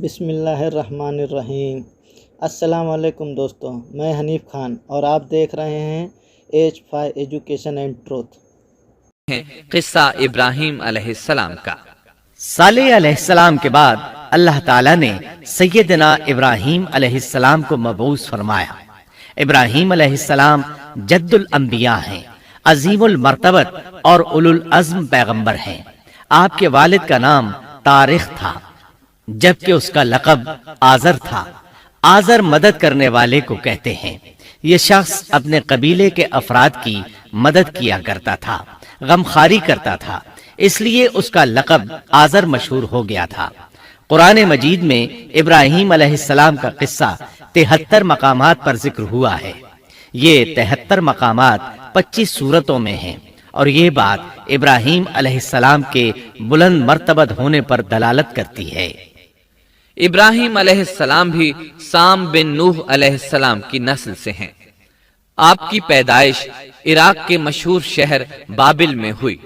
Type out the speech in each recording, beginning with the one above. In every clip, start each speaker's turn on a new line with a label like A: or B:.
A: بسم اللہ الرحمن الرحیم۔ السلام علیکم دوستوں، میں حنیف خان اور آپ دیکھ رہے ہیں H5 ایجوکیشن اینڈ ٹروتھ۔
B: قصہ ابراہیم علیہ السلام کا۔
C: صالح علیہ السلام کے بعد اللہ تعالیٰ نے سیدنا ابراہیم علیہ السلام کو مبعوث فرمایا۔ ابراہیم علیہ السلام جد الانبیاء ہیں، عظیم المرتبت اور اولو العزم پیغمبر ہیں۔ آپ کے والد کا نام طارق تھا جبکہ اس کا لقب آزر تھا۔ آزر مدد کرنے والے کو کہتے ہیں۔ یہ شخص اپنے قبیلے کے افراد کی مدد کیا کرتا تھا، غمخواری کرتا تھا، اس لیے اس کا لقب آزر مشہور ہو گیا تھا۔ قرآن مجید میں ابراہیم علیہ السلام کا قصہ 73 مقامات پر ذکر ہوا ہے۔ یہ 73 مقامات 25 سورتوں میں ہیں، اور یہ بات ابراہیم علیہ السلام کے بلند مرتبت ہونے پر دلالت کرتی ہے۔
B: ابراہیم علیہ السلام بھی سام بن نوح علیہ السلام کی نسل سے ہیں۔ آپ کی پیدائش عراق کے مشہور شہر بابل میں ہوئی۔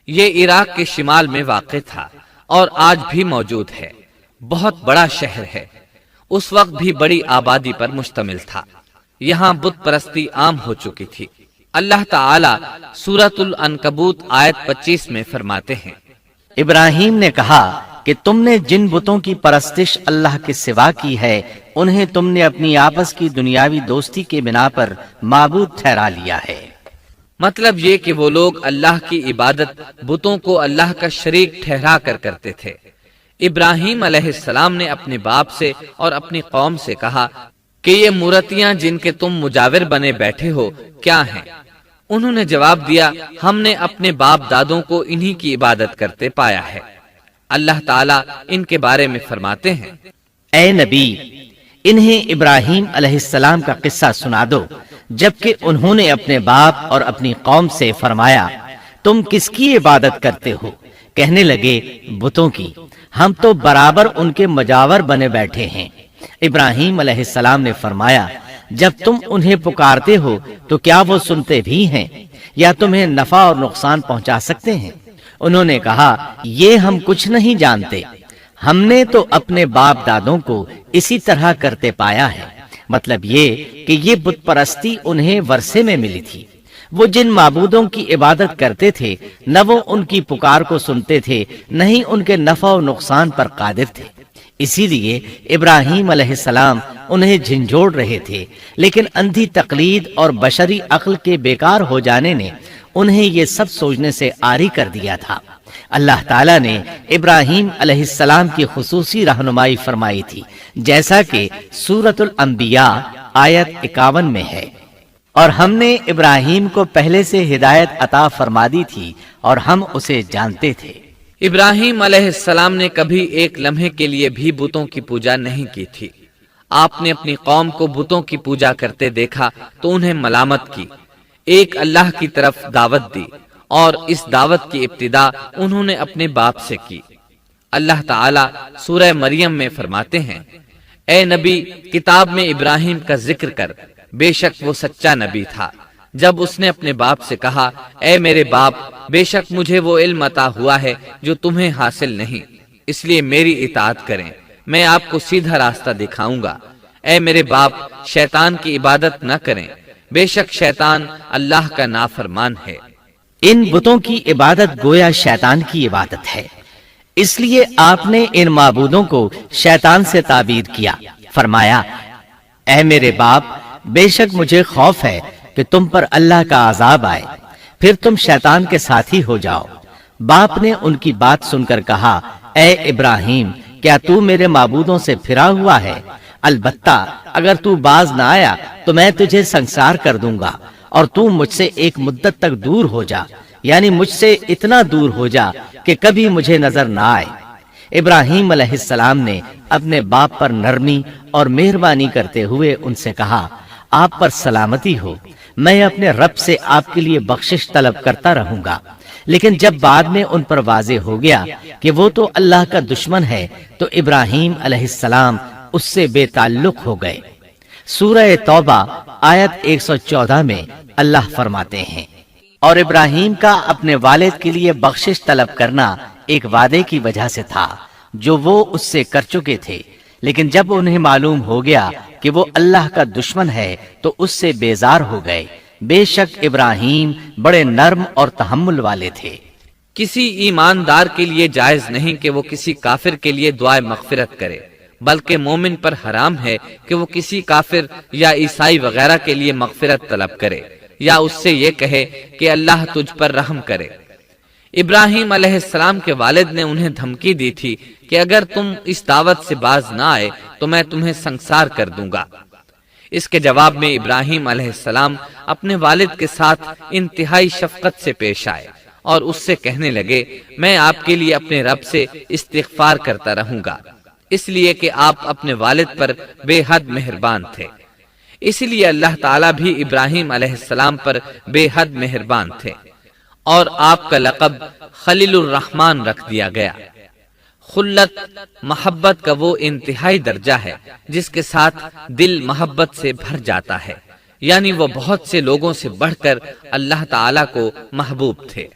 B: یہ عراق کے شمال میں واقع تھا اور آج بھی موجود ہے۔ بہت بڑا شہر ہے۔ اس وقت بھی بڑی آبادی پر مشتمل تھا۔ یہاں بت پرستی عام ہو چکی تھی۔ اللہ تعالی سورۃ العنکبوت آیت 25 میں فرماتے ہیں،
C: ابراہیم نے کہا کہ تم نے جن بتوں کی پرستش اللہ کے سوا کی ہے، انہیں تم نے اپنی آپس کی دنیاوی دوستی کے بنا پر معبود ٹھہرا لیا ہے۔
B: مطلب یہ کہ وہ لوگ اللہ کی عبادت بتوں کو اللہ کا شریک ٹھہرا کر کرتے تھے۔ ابراہیم علیہ السلام نے اپنے باپ سے اور اپنی قوم سے کہا کہ یہ مورتیاں جن کے تم مجاور بنے بیٹھے ہو کیا ہیں؟ انہوں نے جواب دیا، ہم نے اپنے باپ دادوں کو انہی کی عبادت کرتے پایا ہے۔ اللہ تعالیٰ ان کے بارے میں فرماتے ہیں،
C: اے نبی، انہیں ابراہیم علیہ السلام کا قصہ سنا دو جبکہ انہوں نے اپنے باپ اور اپنی قوم سے فرمایا، تم کس کی عبادت کرتے ہو؟ کہنے لگے، بتوں کی، ہم تو برابر ان کے مجاور بنے بیٹھے ہیں۔ ابراہیم علیہ السلام نے فرمایا، جب تم انہیں پکارتے ہو تو کیا وہ سنتے بھی ہیں یا تمہیں نفع اور نقصان پہنچا سکتے ہیں؟ انہوں نے کہا، یہ ہم کچھ نہیں جانتے، ہم نے تو اپنے باپ دادوں کو اسی طرح کرتے پایا ہے۔ مطلب یہ کہ یہ بت پرستی انہیں ورثے میں ملی تھی۔ وہ جن معبودوں کی عبادت کرتے تھے، نہ وہ ان کی پکار کو سنتے تھے، نہ ہی ان کے نفع و نقصان پر قادر تھے۔ اسی لیے ابراہیم علیہ السلام انہیں جھنجھوڑ رہے تھے، لیکن اندھی تقلید اور بشری عقل کے بیکار ہو جانے نے انہیں یہ سب سوچنے سے عاری کر دیا تھا۔ اللہ تعالیٰ نے ابراہیم علیہ السلام کی خصوصی رہنمائی فرمائی تھی، جیسا کہ سورۃ الانبیاء آیت 51 میں ہے، اور ہم نے ابراہیم کو پہلے سے ہدایت عطا فرما دی تھی اور ہم اسے جانتے تھے۔
B: ابراہیم علیہ السلام نے کبھی ایک لمحے کے لیے بھی بتوں کی پوجا نہیں کی تھی۔ آپ نے اپنی قوم کو بتوں کی پوجا کرتے دیکھا تو انہیں ملامت کی، ایک اللہ کی طرف دعوت دی، اور اس دعوت کی ابتدا انہوں نے اپنے باپ سے کی۔ اللہ تعالی سورہ مریم میں فرماتے ہیں، اے نبی، کتاب میں ابراہیم کا ذکر کر، بے شک وہ سچا نبی تھا۔ جب اس نے اپنے باپ سے کہا، اے میرے باپ، بے شک مجھے وہ علم عطا ہوا ہے جو تمہیں حاصل نہیں، اس لیے میری اطاعت کریں، میں آپ کو سیدھا راستہ دکھاؤں گا۔ اے میرے باپ، شیطان کی عبادت نہ کریں، بے شک شیطان اللہ کا نافرمان ہے۔
C: ان بتوں کی عبادت گویا شیطان کی عبادت ہے، اس لیے آپ نے ان معبودوں کو شیطان سے تعبیر کیا۔ فرمایا، اے میرے باپ، بے شک مجھے خوف ہے کہ تم پر اللہ کا عذاب آئے، پھر تم شیطان کے ساتھی ہو جاؤ۔ باپ نے ان کی بات سن کر کہا، اے ابراہیم، کیا تو میرے معبودوں سے پھرا ہوا ہے؟ البتہ اگر تو باز نہ آیا تو میں تجھے سنسار کر دوں گا، اور تو مجھ سے ایک مدت تک دور ہو جا، یعنی مجھ سے اتنا دور ہو جا کہ کبھی مجھے نظر نہ آئے۔ ابراہیم علیہ السلام نے اپنے باپ پر نرمی اور مہربانی کرتے ہوئے ان سے کہا، آپ پر سلامتی ہو، میں اپنے رب سے آپ کے لیے بخشش طلب کرتا رہوں گا۔ لیکن جب بعد میں ان پر واضح ہو گیا کہ وہ تو اللہ کا دشمن ہے تو ابراہیم علیہ السلام اس سے بے تعلق ہو گئے۔ سورہ توبہ آیت 114 میں اللہ فرماتے ہیں، اور ابراہیم کا اپنے والد کے لیے بخشش طلب کرنا ایک وعدے کی وجہ سے تھا جو وہ اس سے کر چکے تھے، لیکن جب انہیں معلوم ہو گیا کہ وہ اللہ کا دشمن ہے تو اس سے بیزار ہو گئے۔ بے شک ابراہیم بڑے نرم اور تحمل والے تھے۔
B: کسی ایماندار کے لیے جائز نہیں کہ وہ کسی کافر کے لیے دعائے مغفرت کرے، بلکہ مومن پر حرام ہے کہ وہ کسی کافر یا عیسائی وغیرہ کے لیے مغفرت طلب کرے یا اس سے یہ کہے کہ اللہ تجھ پر رحم کرے۔ ابراہیم علیہ السلام کے والد نے انہیں دھمکی دی تھی کہ اگر تم اس دعوت سے باز نہ آئے تو میں تمہیں سنسار کر دوں گا۔ اس کے جواب میں ابراہیم علیہ السلام اپنے والد کے ساتھ انتہائی شفقت سے پیش آئے اور اس سے کہنے لگے، میں آپ کے لیے اپنے رب سے استغفار کرتا رہوں گا، اس لیے کہ آپ اپنے والد پر بے حد مہربان تھے۔ اسی لیے اللہ تعالیٰ بھی ابراہیم علیہ السلام پر بے حد مہربان تھے اور آپ کا لقب خلیل الرحمن رکھ دیا گیا۔ خلت محبت کا وہ انتہائی درجہ ہے جس کے ساتھ دل محبت سے بھر جاتا ہے، یعنی وہ بہت سے لوگوں سے بڑھ کر اللہ تعالیٰ کو محبوب تھے۔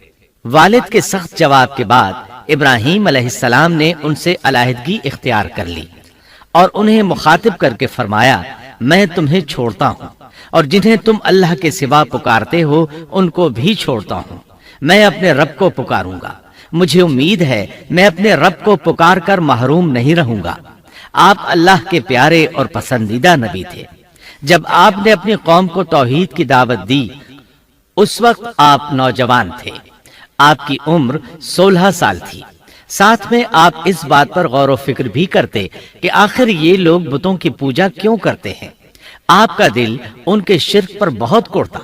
C: والد کے سخت جواب کے بعد ابراہیم علیہ السلام نے ان سے علیحدگی اختیار کر لی اور انہیں مخاطب کر کے فرمایا، میں تمہیں چھوڑتا ہوں اور جنہیں تم اللہ کے سوا پکارتے ہو ان کو بھی چھوڑتا ہوں۔ میں اپنے رب کو پکاروں گا، مجھے امید ہے میں اپنے رب کو پکار کر محروم نہیں رہوں گا۔ آپ اللہ کے پیارے اور پسندیدہ نبی تھے۔ جب آپ نے اپنی قوم کو توحید کی دعوت دی اس وقت آپ نوجوان تھے، آپ کی عمر 16 سال تھی۔ ساتھ میں آپ اس بات پر غور و فکر بھی کرتے کہ آخر یہ لوگ بتوں کی پوجا کیوں کرتے ہیں۔ آپ کا دل ان کے شرک پر بہت کوڑتا۔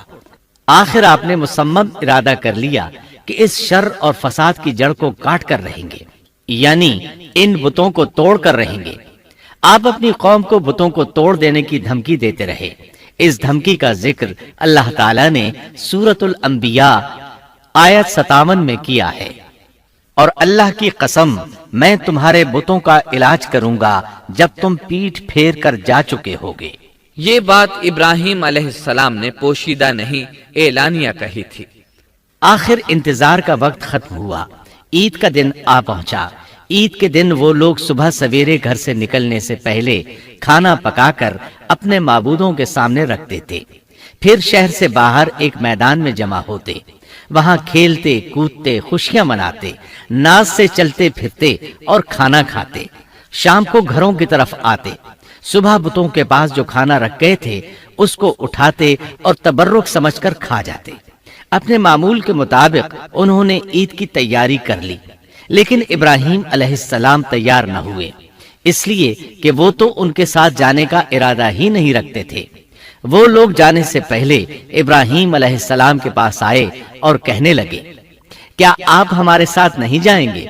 C: آخر آپ نے مصمم ارادہ کر لیا کہ اس شر اور فساد کی جڑ کو کاٹ کر رہیں گے، یعنی ان بتوں کو توڑ کر رہیں گے۔ آپ اپنی قوم کو بتوں کو توڑ دینے کی دھمکی دیتے رہے۔ اس دھمکی کا ذکر اللہ تعالیٰ نے سورۃ الانبیاء آیت 57 میں کیا ہے، اور اللہ کی قسم میں تمہارے بتوں کا علاج کروں گا جب تم پیٹھ پھیر کر جا چکے ہوگے۔
B: یہ بات ابراہیم علیہ السلام نے پوشیدہ نہیں اعلانیہ کہی تھی۔
C: آخر انتظار کا وقت ختم ہوا، عید کا دن آ پہنچا۔ عید کے دن وہ لوگ صبح سویرے گھر سے نکلنے سے پہلے کھانا پکا کر اپنے معبودوں کے سامنے رکھتے تھے، پھر شہر سے باہر ایک میدان میں جمع ہوتے، وہاں کھیلتے کودتے خوشیاں مناتے، ناز سے چلتے پھرتے اور کھانا کھاتے۔ شام کو گھروں کی طرف آتے، صبح بتوں کے پاس جو کھانا رکھ گئے تھے اس کو اٹھاتے اور تبرک سمجھ کر کھا جاتے۔ اپنے معمول کے مطابق انہوں نے عید کی تیاری کر لی، لیکن ابراہیم علیہ السلام تیار نہ ہوئے، اس لیے کہ وہ تو ان کے ساتھ جانے کا ارادہ ہی نہیں رکھتے تھے۔ وہ لوگ جانے سے پہلے ابراہیم علیہ السلام کے پاس آئے اور کہنے لگے، کیا آپ ہمارے ساتھ نہیں جائیں گے؟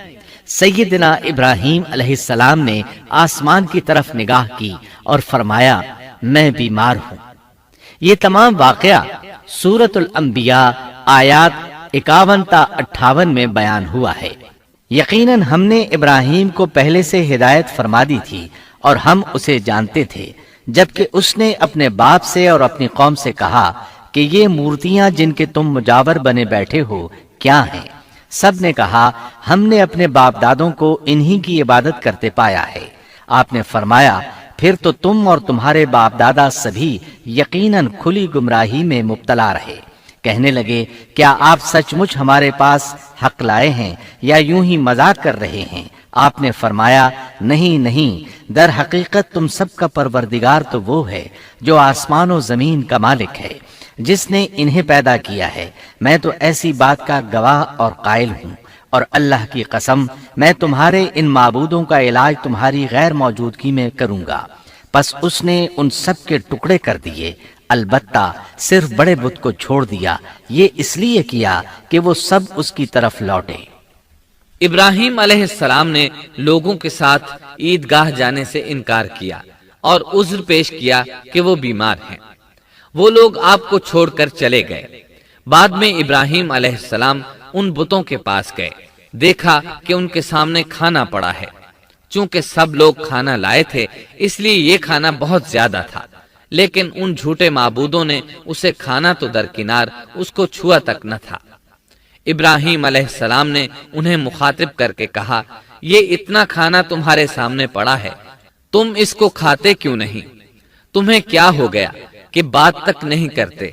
C: سیدنا ابراہیم علیہ السلام نے آسمان کی طرف نگاہ کی اور فرمایا، میں بیمار ہوں۔ یہ تمام واقعہ سورۃ الانبیاء آیات 51 تا 58 میں بیان ہوا ہے۔ یقیناً ہم نے ابراہیم کو پہلے سے ہدایت فرما دی تھی اور ہم اسے جانتے تھے، جبکہ اس نے اپنے باپ سے اور اپنی قوم سے کہا کہ یہ مورتیاں جن کے تم مجاور بنے بیٹھے ہو کیا ہیں؟ سب نے کہا، ہم نے اپنے باپ دادوں کو انہی کی عبادت کرتے پایا ہے۔ آپ نے فرمایا، پھر تو تم اور تمہارے باپ دادا سبھی یقیناً کھلی گمراہی میں مبتلا رہے۔ کہنے لگے، کیا آپ سچ مچ ہمارے پاس حق لائے ہیں یا یوں ہی مذاق کر رہے ہیں؟ آپ نے فرمایا، نہیں نہیں، در حقیقت تم سب کا پروردگار تو وہ ہے جو آسمان و زمین کا مالک ہے، جس نے انہیں پیدا کیا ہے۔ میں تو ایسی بات کا گواہ اور قائل ہوں، اور اللہ کی قسم میں تمہارے ان معبودوں کا علاج تمہاری غیر موجودگی میں کروں گا۔ پس اس نے ان سب کے ٹکڑے کر دیے، البتہ صرف بڑے بت کو چھوڑ دیا۔ یہ اس لیے کیا کہ وہ سب اس کی طرف لوٹے۔
B: ابراہیم علیہ السلام نے لوگوں کے ساتھ عیدگاہ جانے سے انکار کیا اور عذر پیش کیا کہ وہ بیمار ہیں۔ وہ لوگ آپ کو چھوڑ کر چلے گئے۔ بعد میں ابراہیم علیہ السلام ان بتوں کے پاس گئے، دیکھا کہ ان کے سامنے کھانا پڑا ہے۔ چونکہ سب لوگ کھانا لائے تھے اس لیے یہ کھانا بہت زیادہ تھا، لیکن ان جھوٹے معبودوں نے اسے کھانا تو درکنار اس کو چھوا تک نہ تھا۔ ابراہیم علیہ السلام نے انہیں مخاطب کر کے کہا، یہ اتنا کھانا تمہارے سامنے پڑا ہے، تم اس کو کھاتے کیوں نہیں؟ تمہیں کیا ہو گیا کہ بات تک نہیں کرتے؟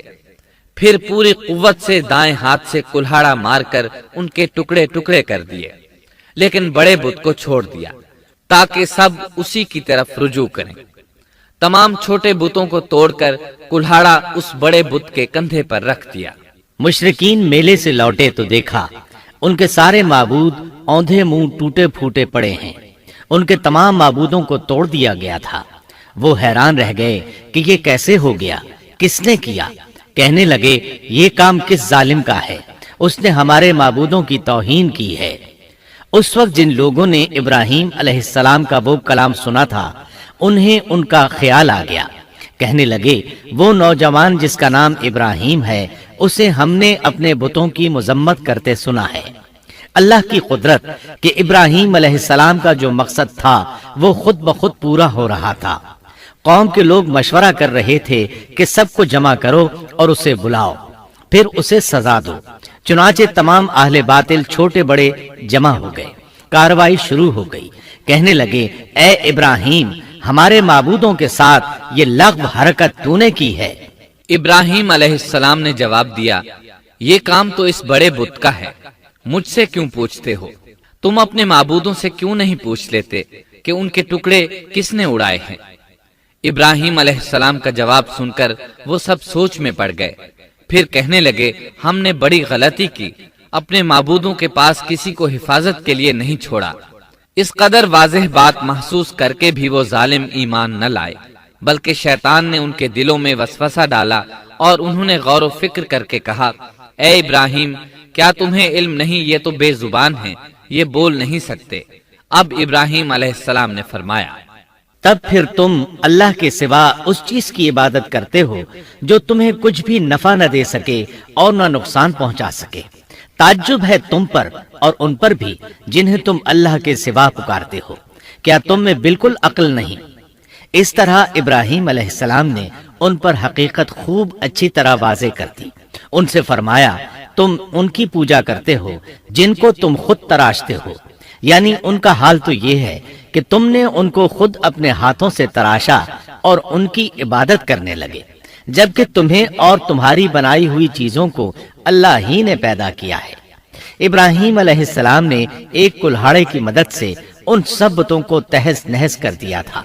B: پھر پوری قوت سے دائیں ہاتھ سے کلہاڑا مار کر ان کے ٹکڑے ٹکڑے کر دیے، لیکن بڑے بت کو چھوڑ دیا تاکہ سب اسی کی طرف رجوع کریں۔ تمام چھوٹے بتوں کو توڑ کر کلہاڑا اس بڑے بت کے کندھے پر رکھ دیا۔
C: مشرکین میلے سے لوٹے تو دیکھا ان کے سارے معبود اوندھے منہ ٹوٹے پھوٹے پڑے ہیں، ان کے تمام معبودوں کو توڑ دیا گیا تھا۔ وہ حیران رہ گئے کہ یہ کیسے ہو گیا، کس نے کیا؟ کہنے لگے یہ کام کس ظالم کا ہے، اس نے ہمارے معبودوں کی توہین کی ہے۔ اس وقت جن لوگوں نے ابراہیم علیہ السلام کا وہ کلام سنا تھا انہیں ان کا خیال آ گیا، کہنے لگے وہ نوجوان جس کا نام ابراہیم ہے اسے ہم نے اپنے بتوں کی مذمت کرتے سنا ہے۔ اللہ کی قدرت کہ ابراہیم علیہ السلام کا جو مقصد تھا وہ خود بخود پورا ہو رہا تھا۔ قوم کے لوگ مشورہ کر رہے تھے کہ سب کو جمع کرو اور اسے بلاؤ، پھر اسے سزا دو۔ چنانچہ تمام اہل باطل چھوٹے بڑے جمع ہو گئے، کارروائی شروع ہو گئی۔ کہنے لگے اے ابراہیم، ہمارے معبودوں کے ساتھ یہ لغو حرکت تو نے کی ہے۔
B: ابراہیم علیہ السلام نے جواب دیا، یہ کام تو اس بڑے بت کا ہے، مجھ سے کیوں پوچھتے ہو؟ تم اپنے معبودوں سے کیوں نہیں پوچھ لیتے کہ ان کے ٹکڑے کس نے اڑائے ہیں؟ ابراہیم علیہ السلام کا جواب سن کر وہ سب سوچ میں پڑ گئے، پھر کہنے لگے ہم نے بڑی غلطی کی، اپنے معبودوں کے پاس کسی کو حفاظت کے لیے نہیں چھوڑا۔ اس قدر واضح بات محسوس کر کے بھی وہ ظالم ایمان نہ لائے، بلکہ شیطان نے ان کے دلوں میں وسوسہ ڈالا اور انہوں نے غور و فکر کر کے کہا، اے ابراہیم، کیا تمہیں علم نہیں؟ یہ تو بے زبان ہیں، یہ بول نہیں سکتے۔ اب ابراہیم علیہ السلام نے فرمایا،
C: تب پھر تم اللہ کے سوا اس چیز کی عبادت کرتے ہو جو تمہیں کچھ بھی نفع نہ دے سکے اور نہ نقصان پہنچا سکے۔ تعجب ہے تم پر اور ان پر بھی جنہیں تم اللہ کے سوا پکارتے ہو، کیا تم میں بالکل عقل نہیں؟ اس طرح ابراہیم علیہ السلام نے ان پر حقیقت خوب اچھی طرح واضح کر دی۔ ان سے فرمایا تم ان کی پوجا کرتے ہو جن کو تم خود تراشتے ہو، یعنی ان کا حال تو یہ ہے کہ تم نے ان کو خود اپنے ہاتھوں سے تراشا اور ان کی عبادت کرنے لگے، جبکہ تمہیں اور تمہاری بنائی ہوئی چیزوں کو اللہ ہی نے پیدا کیا ہے۔ ابراہیم علیہ السلام نے ایک کلہاڑے کی مدد سے ان سب بتوں کو تہس نہس کر دیا تھا۔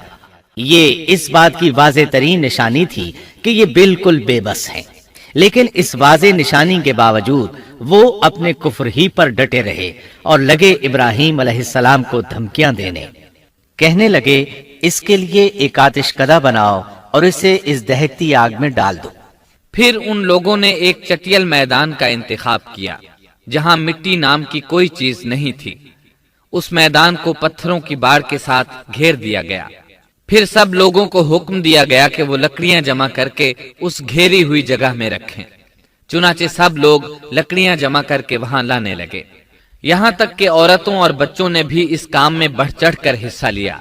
C: یہ اس بات کی واضح ترین نشانی تھی کہ یہ بالکل بے بس ہیں، لیکن اس واضح نشانی کے باوجود وہ اپنے کفر ہی پر ڈٹے رہے اور لگے ابراہیم علیہ السلام کو دھمکیاں دینے۔ کہنے لگے اس کے لیے ایک آتش کدہ بناؤ اور اسے اس دہکتی آگ میں ڈال دو۔
B: پھر ان لوگوں نے ایک چٹیل میدان کا انتخاب کیا جہاں مٹی نام کی کوئی چیز نہیں تھی۔ اس میدان کو پتھروں کی باڑ کے ساتھ گھیر دیا گیا۔ پھر سب لوگوں کو حکم دیا گیا کہ وہ لکڑیاں جمع کر کے اس گھیری ہوئی جگہ میں رکھیں۔ چنانچہ سب لوگ لکڑیاں جمع کر کے وہاں لانے لگے، یہاں تک کہ عورتوں اور بچوں نے بھی اس کام میں بڑھ چڑھ کر حصہ لیا۔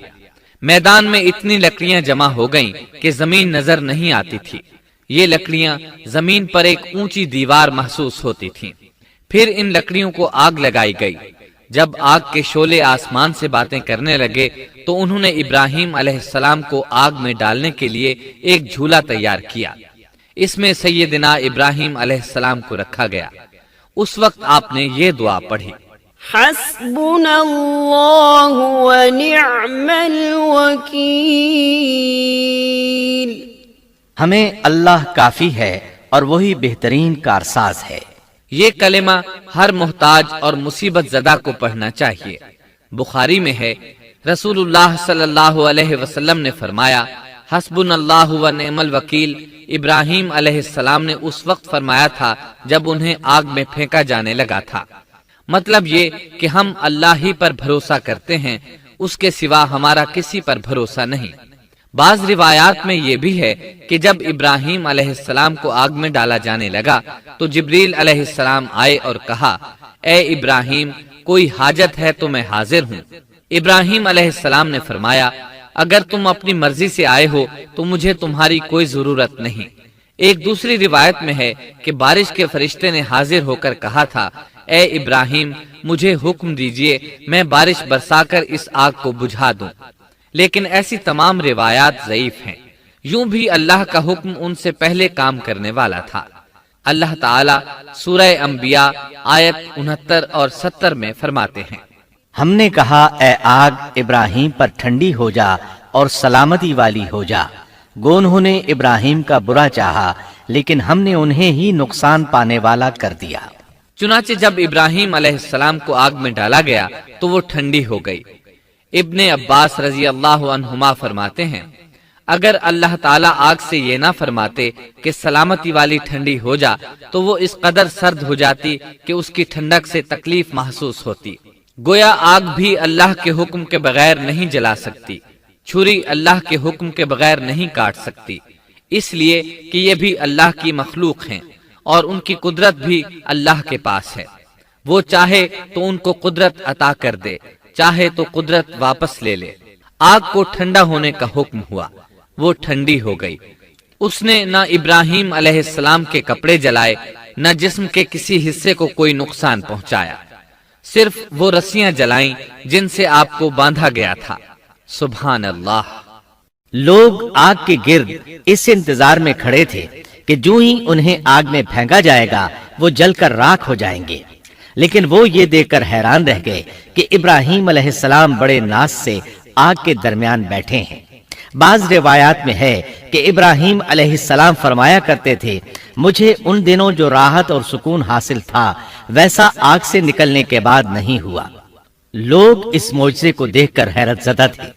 B: میدان میں اتنی لکڑیاں جمع ہو گئیں کہ زمین نظر نہیں آتی تھی۔ یہ لکڑیاں زمین پر ایک اونچی دیوار محسوس ہوتی تھیں۔ پھر ان لکڑیوں کو آگ لگائی گئی۔ جب آگ کے شعلے آسمان سے باتیں کرنے لگے تو انہوں نے ابراہیم علیہ السلام کو آگ میں ڈالنے کے لیے ایک جھولا تیار کیا۔ اس میں سیدنا ابراہیم علیہ السلام کو رکھا گیا۔ اس وقت آپ نے یہ دعا پڑھی،
D: حسبنا اللہ ونعم الوکیل۔
C: ہمیں اللہ کافی ہے اور وہی بہترین کارساز ہے۔
B: یہ کلمہ ہر محتاج اور مصیبت زدہ کو پڑھنا چاہیے۔ بخاری میں ہے، رسول اللہ صلی اللہ علیہ وسلم نے فرمایا، حسبنا اللہ و نعم الوکیل ابراہیم علیہ السلام نے اس وقت فرمایا تھا جب انہیں آگ میں پھینکا جانے لگا تھا۔ مطلب یہ کہ ہم اللہ ہی پر بھروسہ کرتے ہیں، اس کے سوا ہمارا کسی پر بھروسہ نہیں۔ بعض روایات میں یہ بھی ہے کہ جب ابراہیم علیہ السلام کو آگ میں ڈالا جانے لگا تو جبریل علیہ السلام آئے اور کہا، اے ابراہیم، کوئی حاجت ہے تو میں حاضر ہوں۔ ابراہیم علیہ السلام نے فرمایا، اگر تم اپنی مرضی سے آئے ہو تو مجھے تمہاری کوئی ضرورت نہیں۔ ایک دوسری روایت میں ہے کہ بارش کے فرشتے نے حاضر ہو کر کہا تھا، اے ابراہیم، مجھے حکم دیجئے میں بارش برسا کر اس آگ کو بجھا دوں۔ لیکن ایسی تمام روایات ضعیف ہیں۔ یوں بھی اللہ کا حکم ان سے پہلے کام کرنے والا تھا۔ اللہ تعالیٰ سورہ انبیاء آیت 69 اور 70 میں فرماتے ہیں،
C: ہم نے کہا اے آگ ابراہیم پر ٹھنڈی ہو جا اور سلامتی والی ہو جا، گو انہوں نے ابراہیم کا برا چاہا لیکن ہم نے انہیں ہی نقصان پانے والا کر دیا۔
B: چنانچہ جب ابراہیم علیہ السلام کو آگ میں ڈالا گیا تو وہ ٹھنڈی ہو گئی۔ ابن عباس رضی اللہ عنہما فرماتے ہیں، اگر اللہ تعالیٰ آگ سے یہ نہ فرماتے کہ سلامتی والی ٹھنڈی ہو جا تو وہ اس قدر سرد ہو جاتی کہ اس کی ٹھنڈک سے تکلیف محسوس ہوتی۔ گویا آگ بھی اللہ کے حکم کے بغیر نہیں جلا سکتی، چھری اللہ کے حکم کے بغیر نہیں کاٹ سکتی، اس لیے کہ یہ بھی اللہ کی مخلوق ہیں اور ان کی قدرت بھی اللہ کے پاس ہے۔ وہ چاہے تو ان کو قدرت عطا کر دے، چاہے تو قدرت واپس لے لے۔ آگ کو ٹھنڈا ہونے کا حکم ہوا، وہ ٹھنڈی ہو گئی۔ اس نے نہ ابراہیم علیہ السلام کے کپڑے جلائے، نہ جسم کے کسی حصے کو کوئی نقصان پہنچایا، صرف وہ رسیاں جلائیں جن سے آپ کو باندھا گیا تھا۔ سبحان اللہ۔
C: لوگ آگ کے گرد اس انتظار میں کھڑے تھے کہ جو ہی انہیں آگ میں پھینکا جائے گا وہ جل کر راکھ ہو جائیں گے، لیکن وہ یہ دیکھ کر حیران رہ گئے کہ ابراہیم علیہ السلام بڑے ناز سے آگ کے درمیان بیٹھے ہیں۔ بعض روایات میں ہے کہ ابراہیم علیہ السلام فرمایا کرتے تھے، مجھے ان دنوں جو راحت اور سکون حاصل تھا ویسا آگ سے نکلنے کے بعد نہیں ہوا۔ لوگ اس معجزے کو دیکھ کر حیرت زدہ تھے۔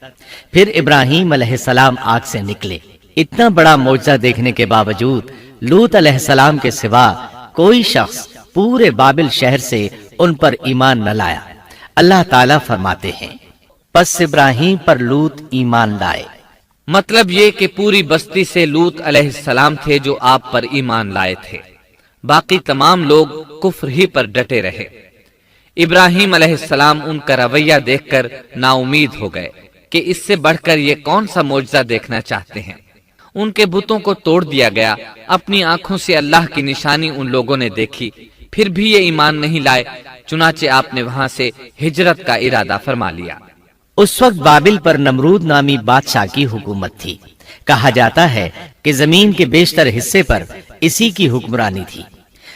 C: پھر ابراہیم علیہ السلام آگ سے نکلے۔ اتنا بڑا معجزہ دیکھنے کے باوجود لوط علیہ السلام کے سوا کوئی شخص پورے بابل شہر سے ان پر ایمان نہ لایا۔ اللہ تعالیٰ فرماتے ہیں، پس ابراہیم پر لوط ایمان لائے۔
B: مطلب یہ کہ پوری بستی سے لوط علیہ السلام تھے جو آپ پر ایمان لائے تھے، باقی تمام لوگ کفر ہی پر ڈٹے رہے۔ ابراہیم علیہ السلام ان کا رویہ دیکھ کر نا امید ہو گئے کہ اس سے بڑھ کر یہ کون سا معجزہ دیکھنا چاہتے ہیں۔ ان کے بتوں کو توڑ دیا گیا، اپنی آنکھوں سے اللہ کی نشانی ان لوگوں نے دیکھی، پھر بھی یہ ایمان نہیں لائے، چنانچہ آپ نے وہاں سے ہجرت کا ارادہ فرما لیا۔
C: اس وقت بابل پر نمرود نامی بادشاہ کی حکومت تھی۔ کہا جاتا ہے کہ زمین کے بیشتر حصے پر اسی کی حکمرانی تھی۔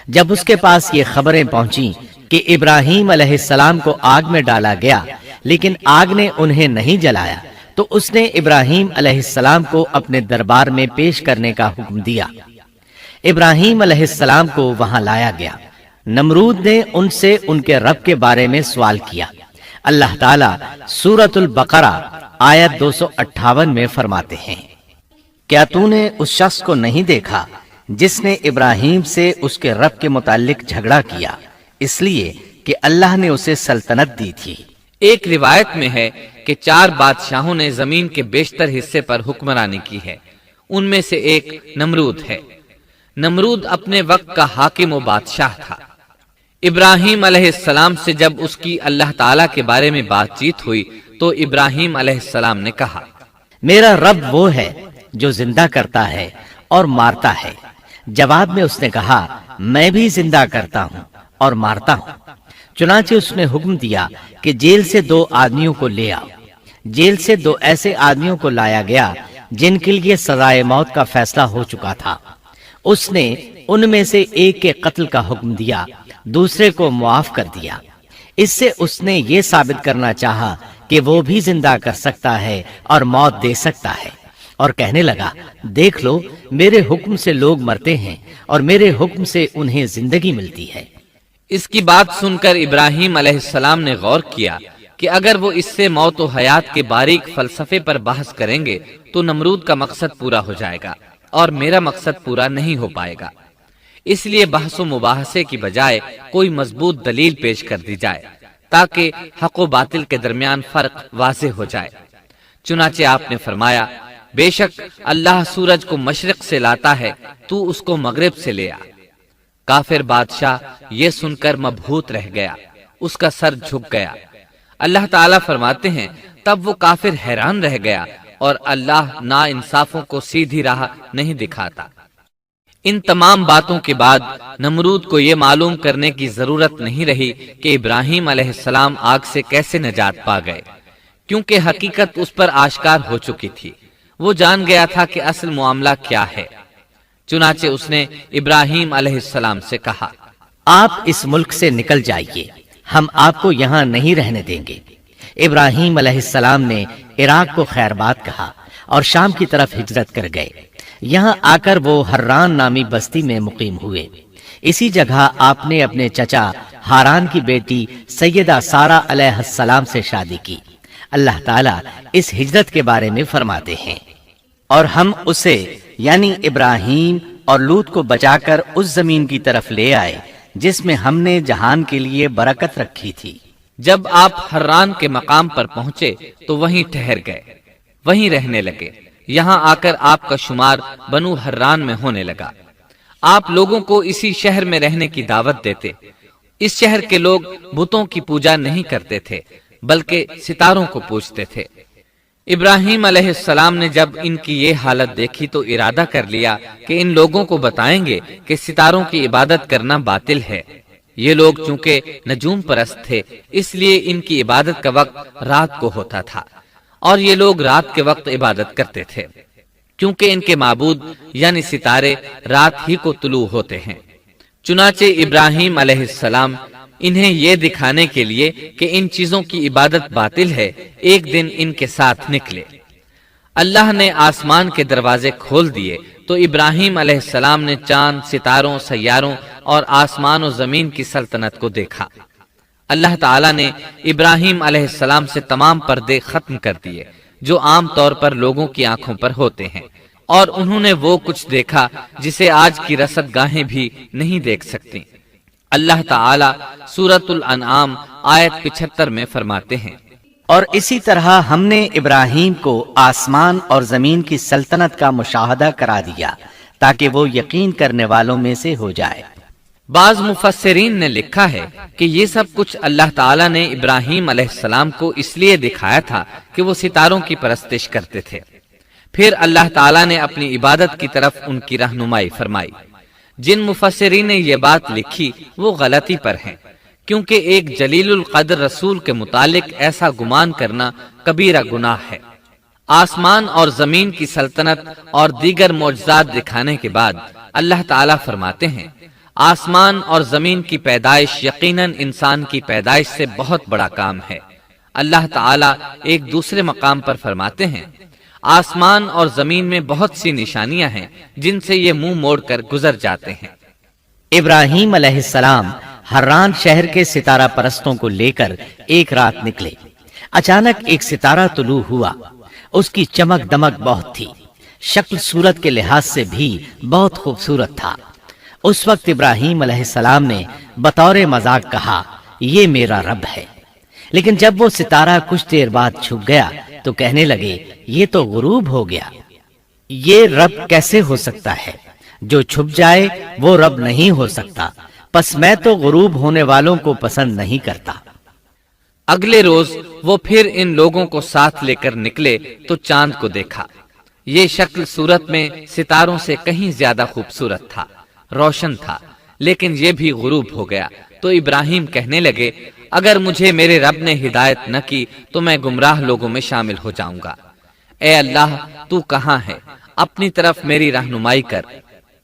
C: جب اس کے پاس یہ خبریں پہنچیں کہ ابراہیم علیہ السلام کو آگ میں ڈالا گیا لیکن آگ نے انہیں نہیں جلایا، تو اس نے ابراہیم علیہ السلام کو اپنے دربار میں پیش کرنے کا حکم دیا۔ ابراہیم علیہ السلام کو وہاں لایا گیا۔ نمرود نے ان سے ان کے رب کے بارے میں سوال کیا۔ اللہ تعالیٰ سورۃ البقرہ آیت 258 میں فرماتے ہیں، کیا تو نے اس شخص کو نہیں دیکھا جس نے ابراہیم سے اس کے رب کے متعلق جھگڑا کیا، اس لیے کہ اللہ نے اسے سلطنت دی تھی۔
B: ایک روایت میں ہے کہ 4 بادشاہوں نے زمین کے بیشتر حصے پر حکمرانی کی ہے، ان میں سے ایک نمرود ہے۔ نمرود اپنے وقت کا حاکم و بادشاہ تھا۔ ابراہیم علیہ السلام سے جب اس کی اللہ تعالیٰ کے بارے میں بات چیت ہوئی تو ابراہیم علیہ السلام نے کہا،
C: میرا رب وہ ہے جو زندہ کرتا ہے اور مارتا ہے۔ جواب میں اس نے کہا، میں بھی زندہ کرتا ہوں اور مارتا ہوں۔ چنانچہ اس نے حکم دیا کہ جیل سے 2 آدمیوں کو لے آؤ۔ جیل سے 2 ایسے آدمیوں کو لایا گیا جن کے لیے سزائے موت کا فیصلہ ہو چکا تھا۔ اس نے ان میں سے ایک کے قتل کا حکم دیا، دوسرے کو معاف کر دیا۔ اس سے اس نے یہ ثابت کرنا چاہا کہ وہ بھی زندہ کر سکتا ہے اور موت دے سکتا ہے، اور کہنے لگا، دیکھ لو، میرے حکم سے لوگ مرتے ہیں اور میرے حکم سے انہیں زندگی ملتی ہے۔
B: اس کی بات سن کر ابراہیم علیہ السلام نے غور کیا کہ اگر وہ اس سے موت و حیات کے باریک فلسفے پر بحث کریں گے تو نمرود کا مقصد پورا ہو جائے گا اور میرا مقصد پورا نہیں ہو پائے گا۔ اس لیے بحث و مباحثے کی بجائے کوئی مضبوط دلیل پیش کر دی جائے تاکہ حق و باطل کے درمیان فرق واضح ہو جائے۔ چنانچہ آپ نے فرمایا، بے شک اللہ سورج کو مشرق سے لاتا ہے، تو اس کو مغرب سے لے آ۔ کافر بادشاہ یہ سن کر مبہوت رہ گیا، اس کا سر جھک گیا۔ اللہ تعالیٰ فرماتے ہیں، تب وہ کافر حیران رہ گیا اور اللہ نا انصافوں کو سیدھی راہ نہیں دکھاتا۔ ان تمام باتوں کے بعد نمرود کو یہ معلوم کرنے کی ضرورت نہیں رہی کہ ابراہیم علیہ السلام آگ سے کیسے نجات پا گئے، کیونکہ حقیقت اس پر آشکار ہو چکی تھی۔ وہ جان گیا تھا کہ اصل معاملہ کیا ہے۔ چنانچہ اس نے ابراہیم علیہ السلام سے کہا،
C: آپ اس ملک سے نکل جائیے، ہم آپ کو یہاں نہیں رہنے دیں گے۔ ابراہیم علیہ السلام نے عراق کو خیر بات کہا اور شام کی طرف ہجرت کر گئے۔ یہاں آ کر وہ حران نامی بستی میں مقیم ہوئے۔ اسی جگہ آپ نے اپنے چچا ہاران کی بیٹی سیدہ سارہ علیہ السلام سے شادی کی۔ اللہ تعالیٰ اس ہجرت کے بارے میں فرماتے ہیں، اور ہم اسے یعنی ابراہیم اور لوط کو بچا کر اس زمین کی طرف لے آئے جس میں ہم نے جہان کے لیے برکت رکھی تھی۔
B: جب آپ حران کے مقام پر پہنچے تو وہیں ٹھہر گئے، وہیں رہنے لگے۔ یہاں آ کر آپ کا شمار بنو حران میں ہونے لگا۔ آپ لوگوں کو اسی شہر میں رہنے کی دعوت دیتے۔ اس شہر کے لوگ بتوں کی پوجا نہیں کرتے تھے بلکہ ستاروں کو پوجتے تھے۔ ابراہیم علیہ السلام نے جب ان کی یہ حالت دیکھی تو ارادہ کر لیا کہ ان لوگوں کو بتائیں گے کہ ستاروں کی عبادت کرنا باطل ہے۔ یہ لوگ چونکہ نجوم پرست تھے اس لیے ان کی عبادت کا وقت رات کو ہوتا تھا، اور یہ لوگ رات کے وقت عبادت کرتے تھے کیونکہ ان کے معبود یعنی ستارے رات ہی کو طلوع ہوتے ہیں۔ چنانچہ ابراہیم علیہ السلام انہیں یہ دکھانے کے لیے کہ ان چیزوں کی عبادت باطل ہے ایک دن ان کے ساتھ نکلے۔ اللہ نے آسمان کے دروازے کھول دیے تو ابراہیم علیہ السلام نے چاند، ستاروں، سیاروں اور آسمان و زمین کی سلطنت کو دیکھا۔ اللہ تعالیٰ نے ابراہیم علیہ السلام سے تمام پردے ختم کر دیے جو عام طور پر لوگوں کی آنکھوں پر ہوتے ہیں، اور انہوں نے وہ کچھ دیکھا جسے آج کی رصد گاہیں بھی نہیں دیکھ سکتی۔ اللہ تعالیٰ سورۃ الانعام آیت 75 میں فرماتے ہیں،
C: اور اسی طرح ہم نے ابراہیم کو آسمان اور زمین کی سلطنت کا مشاہدہ کرا دیا تاکہ وہ یقین کرنے والوں میں سے ہو جائے۔
B: بعض مفسرین نے لکھا ہے کہ یہ سب کچھ اللہ تعالیٰ نے ابراہیم علیہ السلام کو اس لیے دکھایا تھا کہ وہ ستاروں کی پرستش کرتے تھے۔ پھر اللہ تعالیٰ نے اپنی عبادت کی طرف ان کی رہنمائی فرمائی۔ جن مفسرین نے یہ بات لکھی وہ غلطی پر ہیں، کیونکہ ایک جلیل القدر رسول کے متعلق ایسا گمان کرنا کبیرہ گناہ ہے۔ آسمان اور زمین کی سلطنت اور دیگر معجزات دکھانے کے بعد اللہ تعالیٰ فرماتے ہیں، آسمان اور زمین کی پیدائش یقیناً انسان کی پیدائش سے بہت بڑا کام ہے۔ اللہ تعالیٰ ایک دوسرے مقام پر فرماتے ہیں، آسمان اور زمین میں بہت سی نشانیاں ہیں جن سے یہ منہ موڑ کر گزر جاتے ہیں۔
C: ابراہیم علیہ السلام حران شہر کے ستارہ پرستوں کو لے کر ایک رات نکلے۔ اچانک ایک ستارہ طلوع ہوا، اس کی چمک دمک بہت تھی، شکل صورت کے لحاظ سے بھی بہت خوبصورت تھا۔ اس وقت ابراہیم علیہ السلام نے بطور مذاق کہا، یہ میرا رب ہے۔ لیکن جب وہ ستارہ کچھ دیر بعد چھپ گیا تو کہنے لگے، یہ تو غروب ہو گیا، یہ رب کیسے ہو سکتا ہے؟ جو چھپ جائے وہ رب نہیں ہو سکتا، پس میں تو غروب ہونے والوں کو پسند نہیں کرتا۔
B: اگلے روز وہ پھر ان لوگوں کو ساتھ لے کر نکلے تو چاند کو دیکھا۔ یہ شکل صورت میں ستاروں سے کہیں زیادہ خوبصورت تھا، روشن تھا، لیکن یہ بھی غروب ہو گیا تو ابراہیم کہنے لگے، اگر مجھے میرے رب نے ہدایت نہ کی تو میں گمراہ لوگوں میں شامل ہو جاؤں گا۔ اے اللہ، تو کہاں ہے؟ اپنی طرف میری رہنمائی کر۔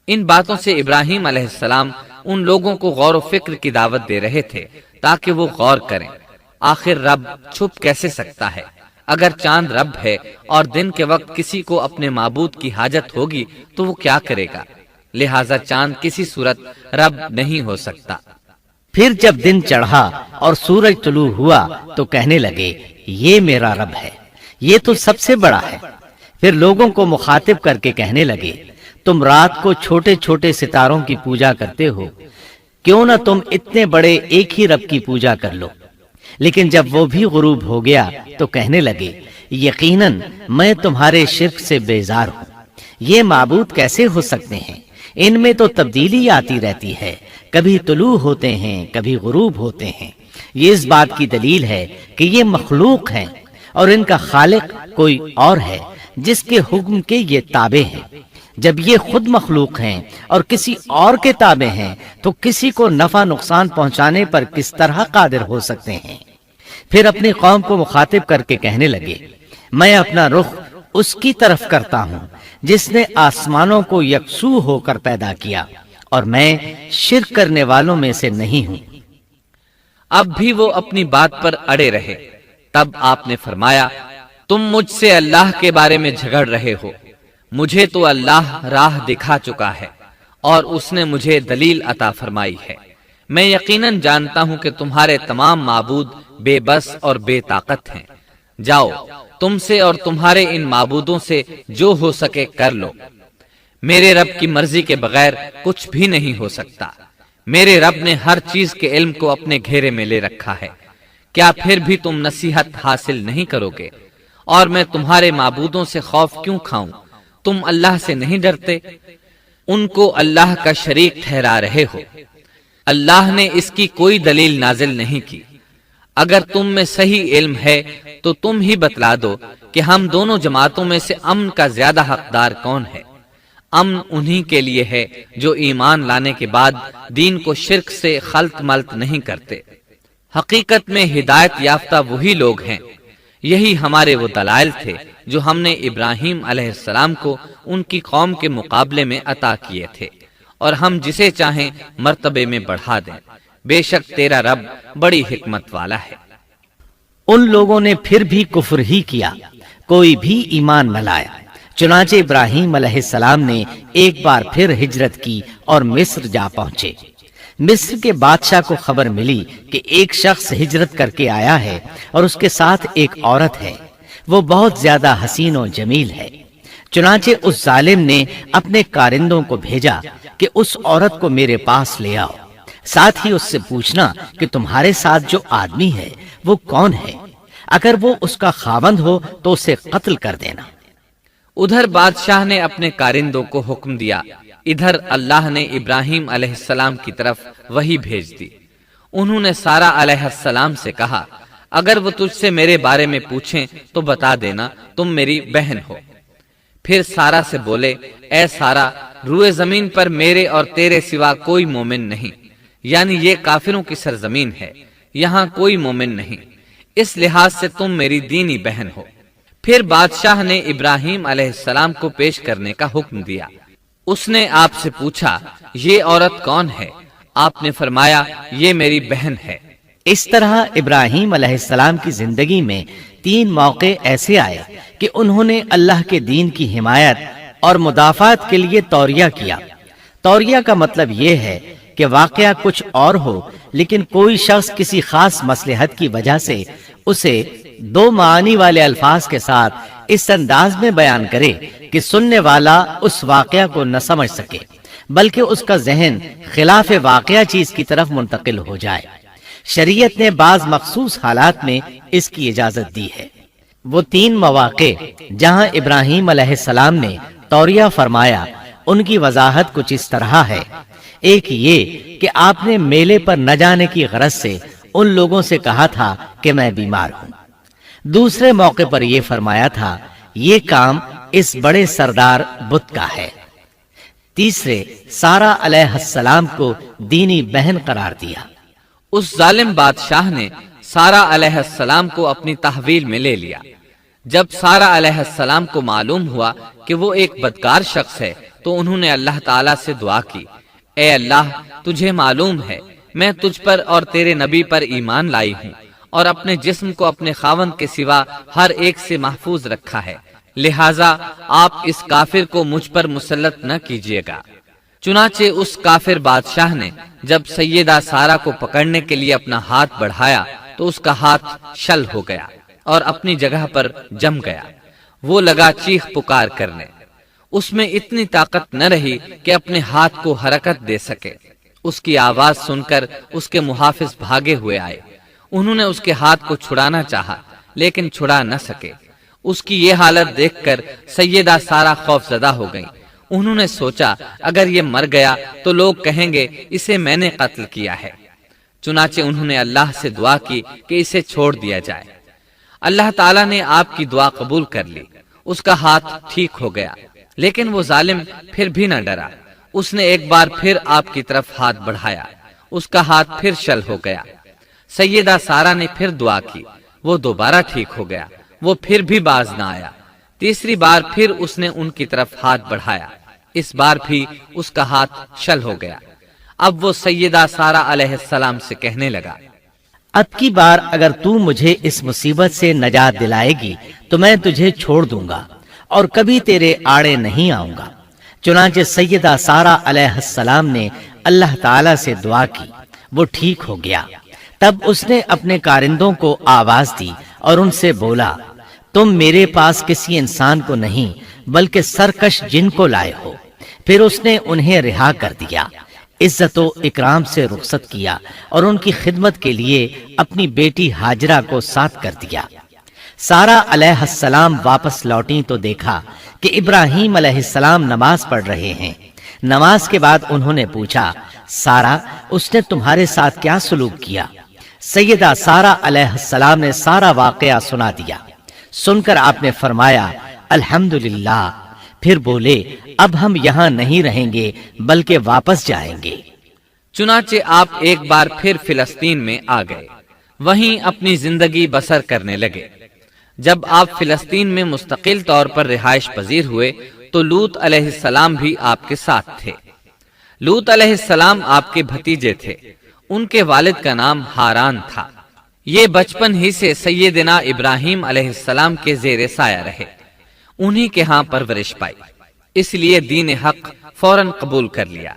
B: ان باتوں سے ابراہیم علیہ السلام ان لوگوں کو غور و فکر کی دعوت دے رہے تھے تاکہ وہ غور کریں، آخر رب چھپ کیسے سکتا ہے؟ اگر چاند رب ہے اور دن کے وقت کسی کو اپنے معبود کی حاجت ہوگی تو وہ کیا کرے گا؟ لہذا چاند کسی صورت رب نہیں ہو سکتا۔
C: پھر جب دن چڑھا اور سورج طلوع ہوا تو کہنے لگے، یہ میرا رب ہے، یہ تو سب سے بڑا ہے۔ پھر لوگوں کو مخاطب کر کے کہنے لگے، تم رات کو چھوٹے چھوٹے ستاروں کی پوجا کرتے ہو، کیوں نہ تم اتنے بڑے ایک ہی رب کی پوجا کر لو۔ لیکن جب وہ بھی غروب ہو گیا تو کہنے لگے، یقیناً میں تمہارے شرک سے بیزار ہوں، یہ معبود کیسے ہو سکتے ہیں؟ ان میں تو تبدیلی آتی رہتی ہے، کبھی طلوع ہوتے ہیں کبھی غروب ہوتے ہیں۔ یہ اس بات کی دلیل ہے کہ یہ مخلوق ہیں اور ان کا خالق کوئی اور ہے جس کے حکم کے یہ تابع ہیں۔ جب یہ خود مخلوق ہیں اور کسی اور کے تابع ہیں تو کسی کو نفع نقصان پہنچانے پر کس طرح قادر ہو سکتے ہیں؟ پھر اپنی قوم کو مخاطب کر کے کہنے لگے، میں اپنا رخ اس کی طرف کرتا ہوں جس نے آسمانوں کو یکسو ہو کر پیدا کیا، اور میں شرک کرنے والوں میں سے نہیں ہوں۔
B: اب بھی وہ اپنی بات پر اڑے رہے۔ تب آپ نے فرمایا، تم مجھ سے اللہ کے بارے میں جھگڑ رہے ہو، مجھے تو اللہ راہ دکھا چکا ہے اور اس نے مجھے دلیل عطا فرمائی ہے۔ میں یقیناً جانتا ہوں کہ تمہارے تمام معبود بے بس اور بے طاقت ہیں۔ جاؤ، تم سے اور تمہارے ان معبودوں سے جو ہو سکے کر لو، میرے رب کی مرضی کے بغیر کچھ بھی نہیں ہو سکتا۔ میرے رب نے ہر چیز کے علم کو اپنے گھیرے میں لے رکھا ہے۔ کیا پھر بھی تم نصیحت حاصل نہیں کرو گے؟ اور میں تمہارے معبودوں سے خوف کیوں کھاؤں؟ تم اللہ سے نہیں ڈرتے؟ ان کو اللہ کا شریک ٹھہرا رہے ہو۔ اللہ نے اس کی کوئی دلیل نازل نہیں کی۔ اگر تم میں صحیح علم ہے تو تم ہی بتلا دو کہ ہم دونوں جماعتوں میں سے امن کا زیادہ حقدار کون ہے۔ امن انہی کے لیے ہے جو ایمان لانے کے بعد دین کو شرک سے خلط ملط نہیں کرتے۔ حقیقت میں ہدایت یافتہ وہی لوگ ہیں۔ یہی ہمارے وہ دلائل تھے جو ہم نے ابراہیم علیہ السلام کو ان کی قوم کے مقابلے میں عطا کیے تھے، اور ہم جسے چاہیں مرتبے میں بڑھا دیں۔ بے شک تیرا رب بڑی حکمت والا ہے۔
C: ان لوگوں نے پھر بھی کفر ہی کیا، کوئی بھی ایمان نہ لایا۔ چنانچہ ابراہیم علیہ السلام نے ایک بار پھر ہجرت کی اور مصر جا پہنچے۔ مصر کے بادشاہ کو خبر ملی کہ ایک شخص ہجرت کر کے آیا ہے اور اس کے ساتھ ایک عورت ہے، وہ بہت زیادہ حسین و جمیل ہے۔ چنانچہ اس ظالم نے اپنے کارندوں کو بھیجا کہ اس عورت کو میرے پاس لے آؤ، ساتھ ہی اس سے پوچھنا کہ تمہارے ساتھ جو آدمی ہے وہ کون ہے، اگر وہ اس کا خاوند ہو تو اسے قتل کر دینا۔
B: ادھر بادشاہ نے اپنے کارندوں کو حکم دیا، ادھر اللہ نے ابراہیم علیہ السلام کی طرف وحی بھیج دی۔ انہوں نے سارہ علیہ السلام سے کہا، اگر وہ تجھ سے میرے بارے میں پوچھیں تو بتا دینا تم میری بہن ہو۔ پھر سارہ سے بولے، اے سارہ، روئے زمین پر میرے اور تیرے سوا کوئی مومن نہیں، یعنی یہ کافروں کی سرزمین ہے، یہاں کوئی مومن نہیں، اس لحاظ سے تم میری دینی بہن ہو۔ پھر بادشاہ نے ابراہیم علیہ السلام کو پیش کرنے کا حکم دیا۔ اس نے آپ سے پوچھا، یہ عورت کون ہے؟ آپ نے فرمایا، یہ میری بہن ہے۔
C: اس طرح ابراہیم علیہ السلام کی زندگی میں 3 موقع ایسے آئے کہ انہوں نے اللہ کے دین کی حمایت اور مدافعت کے لیے توریہ کیا۔ توریہ کا مطلب یہ ہے کہ واقعہ کچھ اور ہو لیکن کوئی شخص کسی خاص مصلحت کی وجہ سے اسے 2 معنی والے الفاظ کے ساتھ اس انداز میں بیان کرے کہ سننے والا اس واقعہ کو نہ سمجھ سکے بلکہ اس کا ذہن خلاف واقعہ چیز کی طرف منتقل ہو جائے۔ شریعت نے بعض مخصوص حالات میں اس کی اجازت دی ہے۔ وہ 3 مواقع جہاں ابراہیم علیہ السلام نے توریہ فرمایا، ان کی وضاحت کچھ اس طرح ہے۔ ایک یہ کہ آپ نے میلے پر نہ جانے کی غرض سے ان لوگوں سے کہا تھا کہ میں بیمار ہوں۔ دوسرے موقع پر یہ فرمایا تھا، یہ کام اس بڑے سردار بت کا ہے۔ تیسرے، سارہ علیہ السلام کو دینی بہن قرار دیا۔
B: اس ظالم بادشاہ نے سارہ علیہ السلام کو اپنی تحویل میں لے لیا۔ جب سارہ علیہ السلام کو معلوم ہوا کہ وہ ایک بدکار شخص ہے تو انہوں نے اللہ تعالیٰ سے دعا کی، اے اللہ، تجھے معلوم ہے میں تجھ پر اور تیرے نبی پر ایمان لائی ہوں اور اپنے جسم کو اپنے خاوند کے سوا ہر ایک سے محفوظ رکھا ہے، لہٰذا آپ اس کافر کو مجھ پر مسلط نہ کیجیے گا۔ چنانچہ اس کافر بادشاہ نے جب سیدہ سارہ کو پکڑنے کے لیے اپنا ہاتھ بڑھایا تو اس کا ہاتھ شل ہو گیا اور اپنی جگہ پر جم گیا۔ وہ لگا چیخ پکار کرنے، اس میں اتنی طاقت نہ رہی کہ اپنے ہاتھ کو حرکت دے سکے۔ اس کی آواز سن کر اس کے محافظ بھاگے ہوئے آئے۔ انہوں نے اس کے ہاتھ کو چھڑانا چاہا لیکن چھڑا نہ سکے۔ اس کی یہ حالت دیکھ کر سیدہ سارہ خوف زدہ ہو گئیں۔ انہوں نے سوچا اگر یہ مر گیا تو لوگ کہیں گے اسے میں نے قتل کیا ہے۔ چنانچہ انہوں نے اللہ سے دعا کی کہ اسے چھوڑ دیا جائے۔ اللہ تعالیٰ نے آپ کی دعا قبول کر لی، اس کا ہاتھ ٹھیک ہو گیا، لیکن وہ ظالم پھر بھی نہ ڈرا۔ اس نے ایک بار پھر آپ کی طرف ہاتھ بڑھایا، اس کا ہاتھ پھر شل ہو گیا۔ سیدہ سارہ نے پھر دعا کی، وہ دوبارہ ٹھیک ہو گیا، وہ پھر بھی باز نہ آیا۔ تیسری بار پھر اس نے ان کی طرف ہاتھ بڑھایا، اس بار بھی اس کا ہاتھ شل ہو گیا۔ اب وہ سیدہ سارہ علیہ السلام سے کہنے لگا،
C: اب کی بار اگر تو مجھے اس مصیبت سے نجات دلائے گی تو میں تجھے چھوڑ دوں گا اور کبھی تیرے آڑے نہیں آؤں گا۔ چنانچہ سیدہ سارہ علیہ السلام نے اللہ تعالی سے دعا کی، وہ ٹھیک ہو گیا۔ تب اس نے اپنے کارندوں کو آواز دی اور ان سے بولا، تم میرے پاس کسی انسان کو نہیں بلکہ سرکش جن کو لائے ہو۔ پھر اس نے انہیں رہا کر دیا، عزت و اکرام سے رخصت کیا اور ان کی خدمت کے لیے اپنی بیٹی ہاجرہ کو ساتھ کر دیا۔ سارہ علیہ السلام واپس لوٹیں تو دیکھا کہ ابراہیم علیہ السلام نماز پڑھ رہے ہیں۔ نماز کے بعد انہوں نے پوچھا، سارہ، اس نے تمہارے ساتھ کیا سلوک کیا؟ سیدہ سارہ علیہ السلام نے سارا واقعہ سنا دیا۔ سن کر آپ نے فرمایا، الحمدللہ۔ پھر بولے، اب ہم یہاں نہیں رہیں گے بلکہ واپس جائیں گے۔
B: چنانچہ آپ ایک بار پھر فلسطین میں آ گئے، وہیں اپنی زندگی بسر کرنے لگے۔ جب آپ فلسطین میں مستقل طور پر رہائش پذیر ہوئے تو لوط علیہ السلام بھی آپ کے ساتھ تھے۔ لوط علیہ السلام آپ کے بھتیجے تھے، ان کے والد کا نام ہاران تھا۔ یہ بچپن ہی سے سیدنا ابراہیم علیہ السلام کے زیر سایہ رہے، انہی کے ہاں پرورش پائی، اس لیے دین حق فوراً قبول کر لیا۔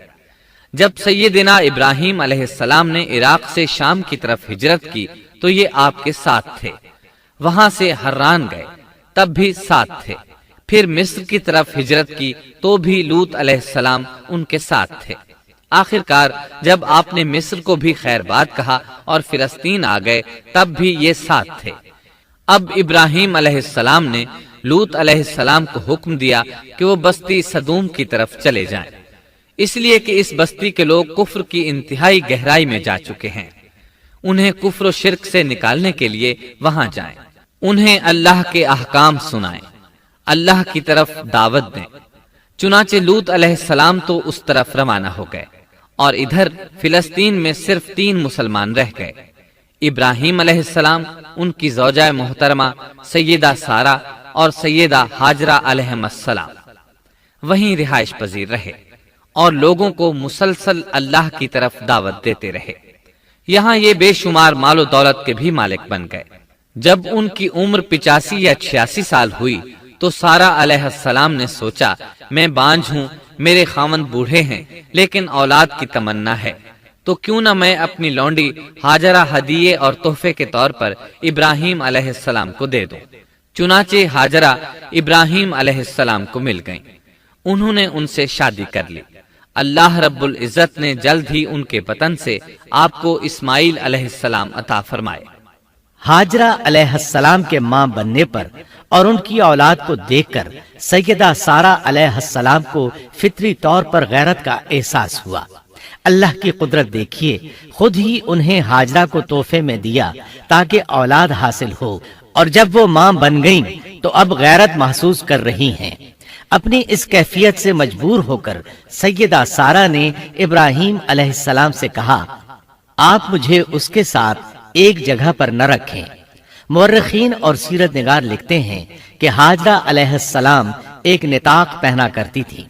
B: جب سیدنا ابراہیم علیہ السلام نے عراق سے شام کی طرف ہجرت کی تو یہ آپ کے ساتھ تھے، وہاں سے حران گئے، تب بھی ساتھ تھے۔ پھر مصر کی طرف ہجرت کی تو بھی لوط علیہ السلام ان کے ساتھ تھے۔ آخر کار جب آپ نے مصر کو بھی خیر بات کہا اور فلسطین آ گئے تب بھی یہ ساتھ تھے۔ اب ابراہیم علیہ السلام نے لوط علیہ السلام کو حکم دیا کہ وہ بستی سدوم کی طرف چلے جائیں، اس لیے کہ اس بستی کے لوگ کفر کی انتہائی گہرائی میں جا چکے ہیں، انہیں کفر و شرک سے نکالنے کے لیے وہاں جائیں، انہیں اللہ کے احکام سنائیں، اللہ کی طرف دعوت دیں۔ چنانچہ لوط علیہ السلام تو اس طرف روانہ ہو گئے اور ادھر فلسطین میں صرف 3 مسلمان رہ گئے، ابراہیم علیہ السلام، ان کی زوجہ محترمہ سیدہ سارہ اور سیدہ ہاجرہ علیہم السلام وہیں رہائش پذیر رہے اور لوگوں کو مسلسل اللہ کی طرف دعوت دیتے رہے۔ یہاں یہ بے شمار مال و دولت کے بھی مالک بن گئے۔ جب ان کی عمر 85 یا 86 سال ہوئی تو سارہ علیہ السلام نے سوچا، میں بانجھ ہوں، میرے خاوند بوڑھے ہیں لیکن اولاد کی تمنا ہے، تو کیوں نہ میں اپنی لونڈی ہاجرہ ہدیے اور تحفے کے طور پر ابراہیم علیہ السلام کو دے دوں۔ چنانچہ ہاجرہ ابراہیم علیہ السلام کو مل گئیں، انہوں نے ان سے شادی کر لی۔ اللہ رب العزت نے جلد ہی ان کے وطن سے آپ کو اسماعیل علیہ السلام عطا فرمائے۔
C: ہاجرہ علیہ السلام کے ماں بننے پر اور ان کی اولاد کو دیکھ کر سیدہ سارہ علیہ السلام کو فطری طور پر غیرت کا احساس ہوا۔ اللہ کی قدرت دیکھیے، خود ہی انہیں ہاجرہ کو تحفے میں دیا تاکہ اولاد حاصل ہو، اور جب وہ ماں بن گئیں تو اب غیرت محسوس کر رہی ہیں۔ اپنی اس کیفیت سے مجبور ہو کر سیدہ سارہ نے ابراہیم علیہ السلام سے کہا، آپ مجھے اس کے ساتھ ایک جگہ پر نہ رکھیں۔ مورخین اور سیرت نگار لکھتے ہیں کہ ہاجرہ علیہ السلام ایک نطاق پہنا کرتی تھی،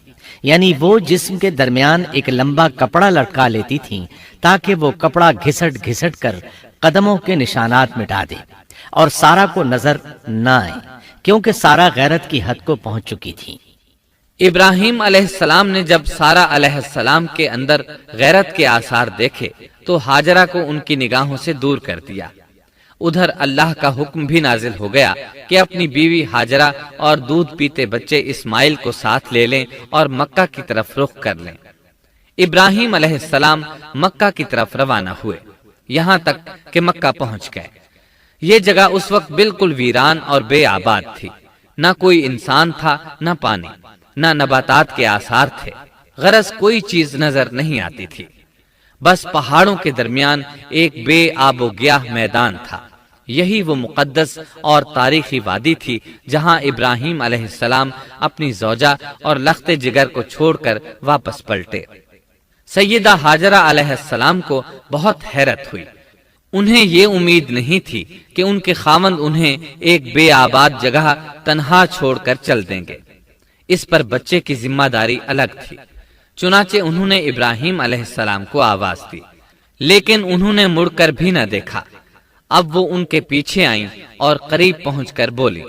C: یعنی وہ جسم کے درمیان ایک لمبا کپڑا لٹکا لیتی تھیں تاکہ وہ کپڑا گھسٹ گھسٹ کر قدموں کے نشانات مٹا دے اور سارہ کو نظر نہ آئے، کیونکہ سارہ غیرت کی حد کو پہنچ چکی تھی۔
B: ابراہیم علیہ السلام نے جب سارہ علیہ السلام کے اندر غیرت کے آثار دیکھے تو ہاجرہ کو ان کی نگاہوں سے دور کر دیا۔ ادھر اللہ کا حکم بھی نازل ہو گیا کہ اپنی بیوی ہاجرہ اور دودھ پیتے بچے اسماعیل کو ساتھ لے لیں اور مکہ کی طرف رخ کر لیں۔ ابراہیم علیہ السلام مکہ کی طرف روانہ ہوئے، یہاں تک کہ مکہ پہنچ گئے۔ یہ جگہ اس وقت بالکل ویران اور بے آباد تھی، نہ کوئی انسان تھا، نہ پانی، نہ نباتات کے آثار تھے، غرض کوئی چیز نظر نہیں آتی تھی، بس پہاڑوں کے درمیان ایک بے آب و گیاہ میدان تھا۔ یہی وہ مقدس اور تاریخی وادی تھی جہاں ابراہیم علیہ السلام اپنی زوجہ اور لخت جگر کو چھوڑ کر واپس پلٹے۔ سیدہ ہاجرہ علیہ السلام کو بہت حیرت ہوئی، انہیں یہ امید نہیں تھی کہ ان کے خاوند انہیں ایک بے آباد جگہ تنہا چھوڑ کر چل دیں گے۔ اس پر بچے کی ذمہ داری الگ تھی، چنانچہ انہوں نے ابراہیم علیہ السلام کو آواز دی، لیکن انہوں نے مڑ کر بھی نہ دیکھا۔ اب وہ ان کے پیچھے آئیں اور قریب پہنچ کر بولی،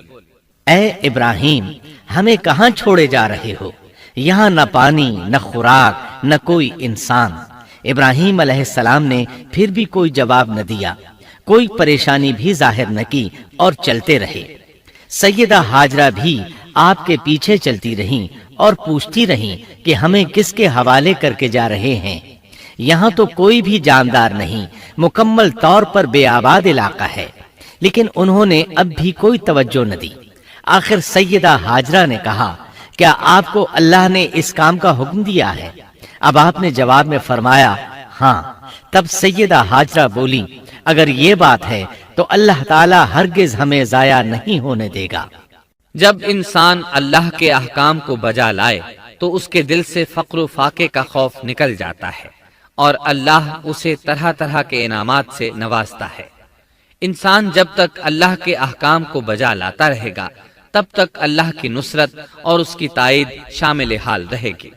C: اے ابراہیم، ہمیں کہاں چھوڑے جا رہے ہو؟ یہاں نہ پانی، نہ خوراک، نہ کوئی انسان۔ ابراہیم علیہ السلام نے پھر بھی کوئی جواب نہ دیا، کوئی پریشانی بھی ظاہر نہ کی اور چلتے رہے۔ سیدہ ہاجرہ بھی آپ کے پیچھے چلتی رہیں اور پوچھتی رہیں کہ ہمیں کس کے حوالے کر کے جا رہے ہیں؟ یہاں تو کوئی بھی جاندار نہیں، مکمل طور پر بے آباد علاقہ ہے۔ لیکن انہوں نے اب بھی کوئی توجہ نہ دی۔ آخر سیدہ ہاجرہ نے کہا، کیا آپ کو اللہ نے اس کام کا حکم دیا ہے؟ اب آپ نے جواب میں فرمایا، ہاں۔ تب سیدہ ہاجرہ بولی، اگر یہ بات ہے تو اللہ تعالیٰ ہرگز ہمیں ضائع نہیں ہونے دے گا۔
B: جب انسان اللہ کے احکام کو بجا لائے تو اس کے دل سے فقر و فاقے کا خوف نکل جاتا ہے، اور اللہ اسے طرح طرح کے انعامات سے نوازتا ہے۔ انسان جب تک اللہ کے احکام کو بجا لاتا رہے گا، تب تک اللہ کی نصرت اور اس کی تائید شامل حال رہے گی۔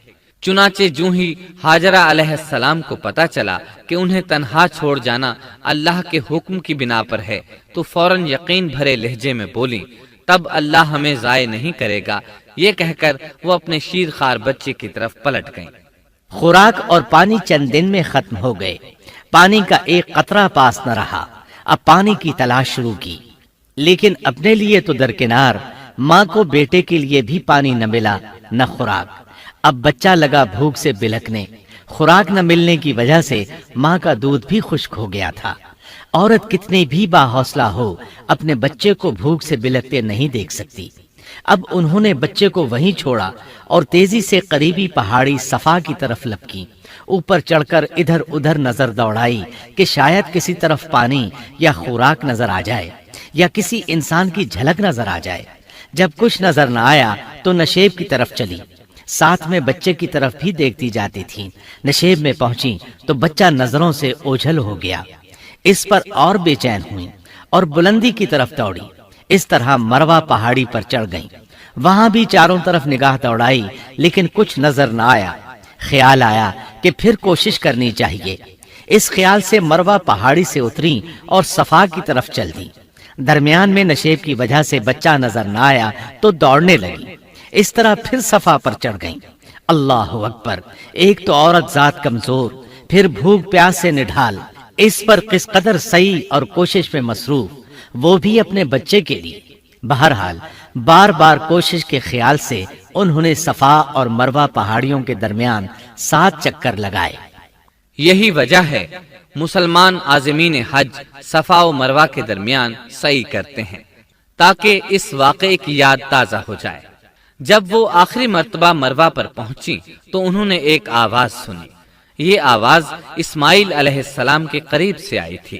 B: چنانچہ جو ہی ہاجرہ علیہ السلام کو پتا چلا کہ انہیں تنہا چھوڑ جانا اللہ کے حکم کی بنا پر ہے، تو فوراً یقین بھرے لہجے میں بولی، تب اللہ ہمیں ضائع نہیں کرے گا۔ یہ کہہ کر وہ اپنے شیر خوار بچے کی طرف پلٹ گئیں۔
C: خوراک اور پانی چند دن میں ختم ہو گئے۔ پانی کا ایک قطرہ پاس نہ رہا۔ اب پانی کی تلاش شروع کی، لیکن اپنے لیے تو درکنار، ماں کو بیٹے کے لیے بھی پانی نہ ملا، نہ خوراک۔ اب بچہ لگا بھوک سے بلکنے۔ خوراک نہ ملنے کی وجہ سے ماں کا دودھ بھی خشک ہو گیا تھا۔ عورت کتنی بھی باحوصلہ ہو، اپنے بچے کو بھوک سے بلکتے نہیں دیکھ سکتی۔ اب انہوں نے بچے کو وہیں چھوڑا اور تیزی سے قریبی پہاڑی صفا کی طرف لپکی۔ اوپر چڑھ کر ادھر ادھر نظر دوڑائی کہ شاید کسی طرف پانی یا خوراک نظر آ جائے، یا کسی انسان کی جھلک نظر آ جائے۔ جب کچھ نظر نہ آیا تو نشیب کی طرف چلی، ساتھ میں بچے کی طرف بھی دیکھتی جاتی تھی۔ نشیب میں پہنچی تو بچہ نظروں سے اوجھل ہو گیا۔ اس پر اور بے چین ہوئی اور بلندی کی طرف دوڑی۔ اس طرح مروہ پہاڑی پر چڑھ گئیں۔ وہاں بھی چاروں طرف نگاہ دوڑائی، لیکن کچھ نظر نہ آیا۔ خیال آیا کہ پھر کوشش کرنی چاہیے۔ اس خیال سے مروہ پہاڑی سے اتری اور صفا کی طرف چل دی۔ درمیان میں نشیب کی وجہ سے بچہ نظر نہ آیا تو دوڑنے لگی۔ اس طرح پھر صفا پر چڑھ گئیں۔ اللہ اکبر! ایک تو عورت ذات کمزور، پھر بھوک پیاس سے نڈھال، اس پر کس قدر سعی اور کوشش میں مصروف، وہ بھی اپنے بچے کے لیے۔ بہرحال بار بار کوشش کے خیال سے انہوں نے صفا اور مروہ پہاڑیوں کے درمیان 7 چکر لگائے۔
B: یہی وجہ ہے مسلمان عازمین حج صفا و مروہ کے درمیان سعی کرتے ہیں، تاکہ اس واقعے کی یاد تازہ ہو جائے۔ جب وہ آخری مرتبہ مروہ پر پہنچی تو انہوں نے ایک آواز سنی۔ یہ آواز اسماعیل علیہ السلام کے قریب سے آئی تھی۔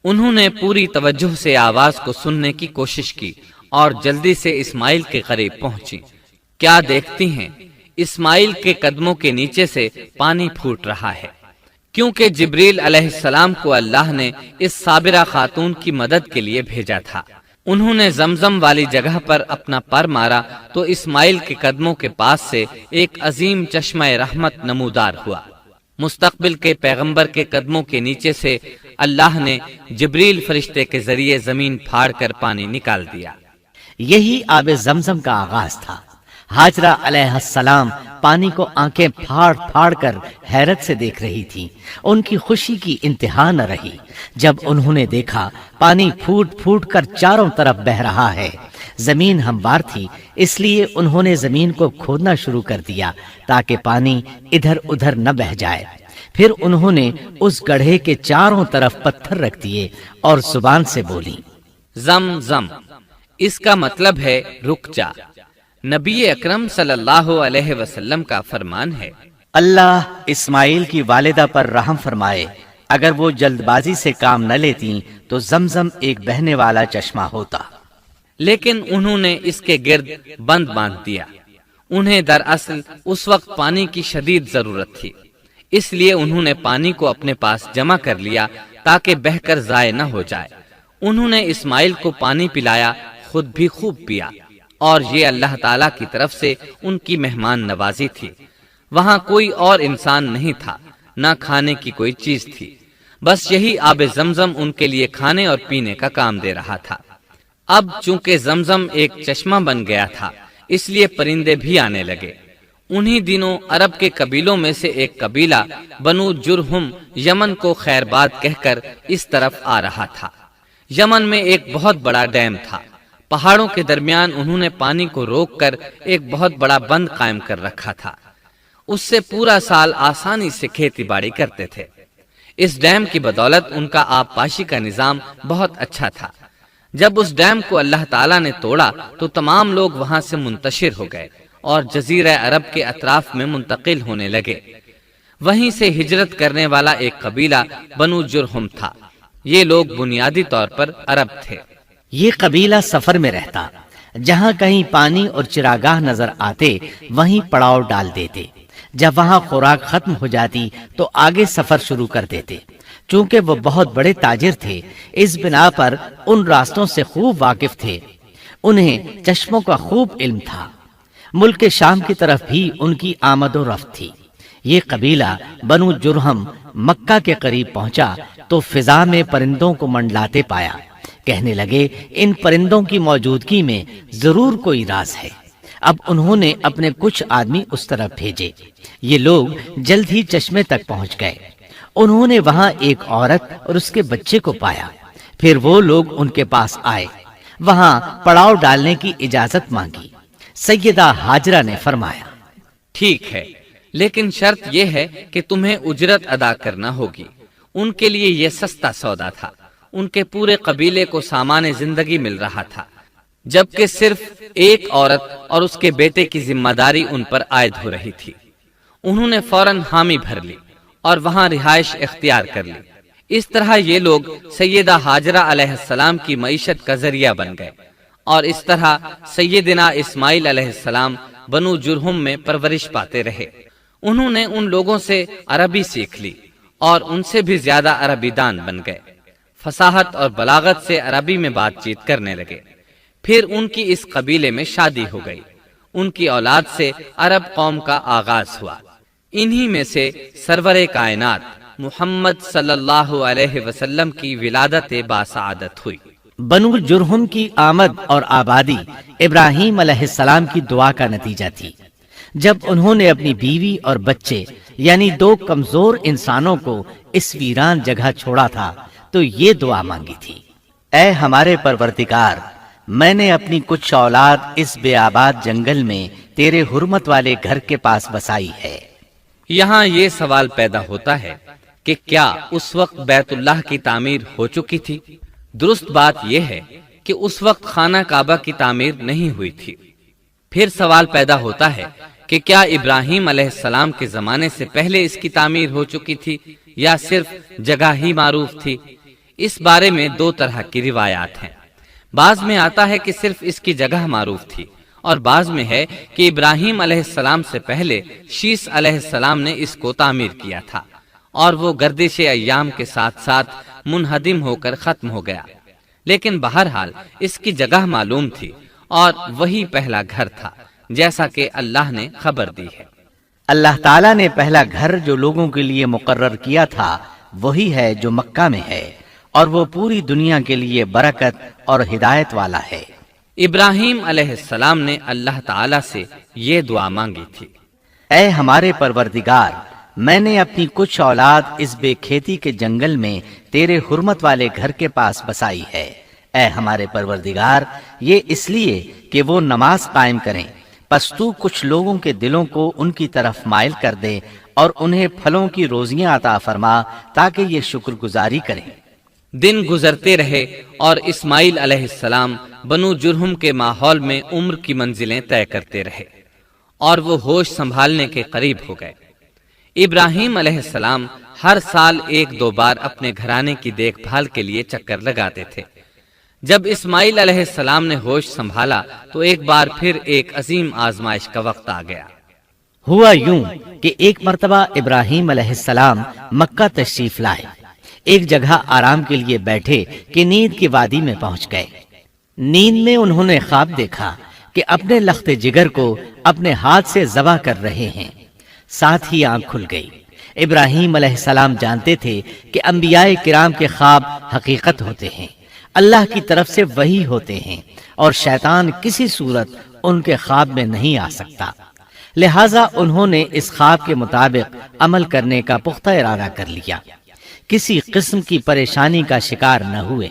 B: انہوں نے پوری توجہ سے آواز کو سننے کی کوشش کی اور جلدی سے اسماعیل کے قریب پہنچی۔ کیا دیکھتی ہیں؟ اسماعیل کے قدموں کے نیچے سے پانی پھوٹ رہا ہے، کیونکہ جبریل علیہ السلام کو اللہ نے اس صابرہ خاتون کی مدد کے لیے بھیجا تھا۔ انہوں نے زمزم والی جگہ پر اپنا پر مارا تو اسماعیل کے قدموں کے پاس سے ایک عظیم چشمہ رحمت نمودار ہوا۔ مستقبل کے پیغمبر کے قدموں کے نیچے سے اللہ نے جبریل فرشتے کے ذریعے زمین پھاڑ کر پانی نکال دیا۔
C: یہی آب زمزم کا آغاز تھا۔ ہاجرہ علیہ السلام پانی کو آنکھیں پھاڑ پھاڑ کر حیرت سے دیکھ رہی تھی۔ ان کی خوشی کی انتہا نہ رہی جب انہوں نے دیکھا پانی پھوٹ پھوٹ کر چاروں طرف بہ رہا ہے۔ زمین ہموار تھی، اس لیے انہوں نے زمین کو کھودنا شروع کر دیا تاکہ پانی ادھر ادھر نہ بہہ جائے۔ پھر انہوں نے اس گڑھے کے چاروں طرف پتھر رکھ دیے اور زبان سے بولی،
B: زم زم، اس کا مطلب ہے رک جا۔ نبی اکرم صلی اللہ علیہ وسلم کا فرمان ہے،
C: اللہ اسماعیل کی والدہ پر رحم فرمائے، اگر وہ جلد بازی سے کام نہ لیتی تو زمزم ایک بہنے والا چشمہ ہوتا۔
B: لیکن انہوں نے اس کے گرد بند باندھ دیا۔ انہیں دراصل اس وقت پانی کی شدید ضرورت تھی، اس لیے انہوں نے پانی کو اپنے پاس جمع کر لیا تاکہ بہہ کر ضائع نہ ہو جائے۔ انہوں نے اسماعیل کو پانی پلایا، خود بھی خوب پیا، اور یہ اللہ تعالیٰ کی طرف سے ان کی مہمان نوازی تھی۔ وہاں کوئی اور انسان نہیں تھا، نہ کھانے کی کوئی چیز تھی، بس یہی آب زمزم ان کے لیے کھانے اور پینے کا کام دے رہا تھا۔ اب چونکہ زمزم ایک چشمہ بن گیا تھا، اس لیے پرندے بھی آنے لگے۔ انہی دنوں عرب کے قبیلوں میں سے ایک قبیلہ بنو جرہم یمن کو خیر باد کہہ کر اس طرف آ رہا تھا۔ یمن میں ایک بہت بڑا ڈیم تھا۔ پہاڑوں کے درمیان انہوں نے پانی کو روک کر ایک بہت بڑا بند قائم کر رکھا تھا۔ اس سے پورا سال آسانی سے کھیتی باڑی کرتے تھے۔ اس ڈیم کی بدولت ان کا آب پاشی کا نظام بہت اچھا تھا۔ جب اس ڈیم کو اللہ تعالیٰ نے توڑا تو تمام لوگ وہاں سے منتشر ہو گئے اور جزیرہ عرب کے اطراف میں منتقل ہونے لگے۔ وہیں سے ہجرت کرنے والا ایک قبیلہ بنو جرہم تھا۔ یہ لوگ بنیادی طور پر عرب تھے۔
C: یہ قبیلہ سفر میں رہتا، جہاں کہیں پانی اور چراگاہ نظر آتے وہیں پڑاؤ ڈال دیتے۔ جب وہاں خوراک ختم ہو جاتی تو آگے سفر شروع کر دیتے۔ چونکہ وہ بہت بڑے تاجر تھے، اس بنا پر ان راستوں سے خوب واقف تھے۔ انہیں چشموں کا خوب علم تھا۔ ملک شام کی طرف بھی ان کی آمد و رفت تھی۔ یہ قبیلہ بنو جرہم مکہ کے قریب پہنچا تو فضا میں پرندوں کو منڈلاتے پایا۔ کہنے لگے ان پرندوں کی موجودگی میں ضرور کوئی راز ہے۔ اب انہوں نے اپنے کچھ آدمی اس طرف بھیجے۔ یہ لوگ جلد ہی چشمے تک پہنچ گئے۔ انہوں نے وہاں ایک عورت اور اس کے بچے کو پایا۔ پھر وہ لوگ ان کے پاس آئے، وہاں پڑاؤ ڈالنے کی اجازت مانگی۔ سیدہ ہاجرہ نے فرمایا،
B: ٹھیک ہے، لیکن شرط یہ ہے کہ تمہیں اجرت ادا کرنا ہوگی۔ ان کے لیے یہ سستا سودا تھا۔ ان کے پورے قبیلے کو سامان زندگی مل رہا تھا، جبکہ صرف ایک عورت اور اس کے بیٹے کی ذمہ داری ان پر عائد ہو رہی تھی۔ انہوں نے فوراً حامی بھر لی اور وہاں رہائش اختیار کر لی۔ اس طرح یہ لوگ سیدہ ہاجرہ علیہ السلام کی معیشت کا ذریعہ بن گئے، اور اس طرح سیدنا اسماعیل علیہ السلام بنو جرہم میں پرورش پاتے رہے۔ انہوں نے ان لوگوں سے عربی سیکھ لی اور ان سے بھی زیادہ عربی دان بن گئے۔ فصاحت اور بلاغت سے عربی میں بات چیت کرنے لگے۔ پھر ان کی اس قبیلے میں شادی ہو گئی۔ ان کی اولاد سے عرب قوم کا آغاز ہوا۔ انہی میں سے سرور کائنات محمد صلی اللہ علیہ وسلم کی ولادت باسعادت ہوئی۔
C: بنو جرہم کی آمد اور آبادی ابراہیم علیہ السلام کی دعا کا نتیجہ تھی۔ جب انہوں نے اپنی بیوی اور بچے یعنی دو کمزور انسانوں کو اس ویران جگہ چھوڑا تھا تو یہ دعا مانگی تھی، اے ہمارے پروردگار، میں نے اپنی کچھ اولاد اس بے آباد جنگل میں تیرے حرمت والے گھر کے پاس بسائی ہے۔
B: یہاں یہ سوال پیدا ہوتا ہے کہ کیا اس وقت بیت اللہ کی تعمیر ہو چکی تھی؟ درست بات یہ ہے کہ اس وقت خانہ کعبہ کی تعمیر نہیں ہوئی تھی۔ پھر سوال پیدا ہوتا ہے کہ کیا ابراہیم علیہ السلام کے زمانے سے پہلے اس کی تعمیر ہو چکی تھی یا صرف جگہ ہی معروف تھی؟ اس بارے میں دو طرح کی روایات ہیں۔ بعض میں آتا ہے کہ صرف اس کی جگہ معروف تھی، اور بعض میں ہے کہ ابراہیم علیہ السلام سے پہلے شیس علیہ السلام نے اس کو تعمیر کیا تھا، اور وہ گردش ایام کے ساتھ ساتھ منہدم ہو کر ختم ہو گیا۔ لیکن بہرحال اس کی جگہ معلوم تھی، اور وہی پہلا گھر تھا، جیسا کہ اللہ نے خبر دی ہے۔
C: اللہ تعالیٰ نے پہلا گھر جو لوگوں کے لیے مقرر کیا تھا وہی ہے جو مکہ میں ہے، اور وہ پوری دنیا کے لیے برکت اور ہدایت والا ہے۔
B: ابراہیم علیہ السلام نے اللہ تعالیٰ سے یہ دعا مانگی تھی،
C: اے ہمارے پروردگار، میں نے اپنی کچھ اولاد اس بے کھیتی کے جنگل میں تیرے حرمت والے گھر کے پاس بسائی ہے۔ اے ہمارے پروردگار، یہ اس لیے کہ وہ نماز قائم کریں، پس تو کچھ لوگوں کے دلوں کو ان کی طرف مائل کر دے اور انہیں پھلوں کی روزیاں عطا فرما تاکہ یہ شکر گزاری کریں۔
B: دن گزرتے رہے اور اسماعیل علیہ السلام بنو جرہم کے ماحول میں عمر کی منزلیں طے کرتے رہے، اور وہ ہوش سنبھالنے کے قریب ہو گئے۔ ابراہیم علیہ السلام ہر سال ایک دو بار اپنے گھرانے کی دیکھ بھال کے لیے چکر لگاتے تھے۔ جب اسماعیل علیہ السلام نے ہوش سنبھالا تو ایک بار پھر ایک عظیم آزمائش کا وقت آ گیا۔
C: ہوا یوں کہ ایک مرتبہ ابراہیم علیہ السلام مکہ تشریف لائے۔ ایک جگہ آرام کے لیے بیٹھے کہ نیند کی وادی میں پہنچ گئے۔ نیند میں انہوں نے خواب دیکھا کہ اپنے لخت جگر کو اپنے ہاتھ سے ذبح کر رہے ہیں۔ ساتھ ہی آنکھ کھل گئی۔ ابراہیم علیہ السلام جانتے تھے کہ انبیاء کرام کے خواب حقیقت ہوتے ہیں، اللہ کی طرف سے وحی ہوتے ہیں، اور شیطان کسی صورت ان کے خواب میں نہیں آ سکتا۔ لہٰذا انہوں نے اس خواب کے مطابق عمل کرنے کا پختہ ارادہ کر لیا، کسی قسم کی پریشانی کا شکار نہ ہوئے۔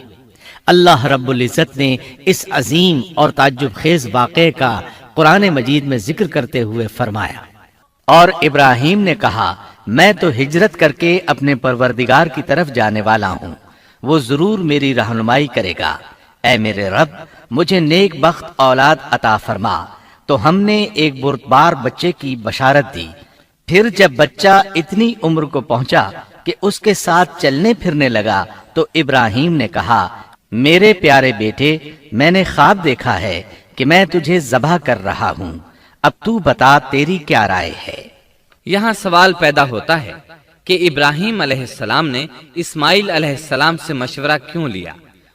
C: اللہ رب العزت نے اس عظیم اور تعجب خیز واقعے کا قرآن مجید میں ذکر کرتے ہوئے فرمایا، اور ابراہیم نے کہا میں تو ہجرت کر کے اپنے پروردگار کی طرف جانے والا ہوں، وہ ضرور میری رہنمائی کرے گا۔ اے میرے رب، مجھے نیک بخت اولاد عطا فرما۔ تو ہم نے ایک بردبار بچے کی بشارت دی۔ پھر جب بچہ اتنی عمر کو پہنچا کہ اس کے ساتھ چلنے پھرنے لگا تو ابراہیم نے کہا میرے پیارے بیٹے، میں نے خواب دیکھا ہے کہ میں تجھے ذبح کر رہا ہوں، اب تو بتا تیری کیا رائے ہے؟
B: یہاں سوال پیدا ہوتا ہے کہ ابراہیم علیہ السلام نے اسماعیل علیہ السلام سے مشورہ کیوں لیا؟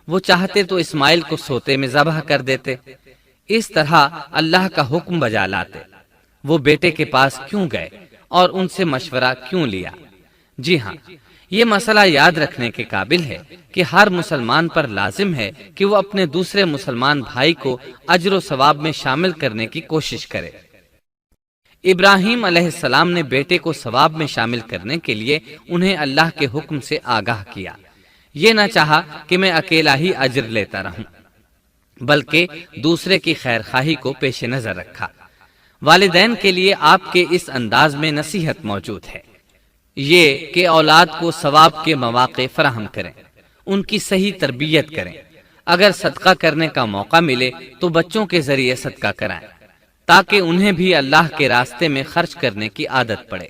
B: وہ چاہتے تو اسماعیل کو سوتے میں ذبح کر دیتے، اس طرح اللہ کا حکم بجا لاتے۔ وہ بیٹے کے پاس کیوں گئے اور ان سے مشورہ کیوں لیا؟ جی ہاں، یہ مسئلہ یاد رکھنے کے قابل ہے کہ ہر مسلمان پر لازم ہے کہ وہ اپنے دوسرے مسلمان بھائی کو اجر و ثواب میں شامل کرنے کی کوشش کرے۔ ابراہیم علیہ السلام نے بیٹے کو ثواب میں شامل کرنے کے لیے انہیں اللہ کے حکم سے آگاہ کیا۔ یہ نہ چاہا کہ میں اکیلا ہی اجر لیتا رہوں، بلکہ دوسرے کی خیر خواہی کو پیش نظر رکھا۔ والدین کے لیے آپ کے اس انداز میں نصیحت موجود ہے، یہ کہ اولاد کو ثواب کے مواقع فراہم کریں، ان کی صحیح تربیت کریں۔ اگر صدقہ کرنے کا موقع ملے تو بچوں کے ذریعے صدقہ کرائیں، تاکہ انہیں بھی اللہ کے راستے میں خرچ کرنے کی عادت پڑے۔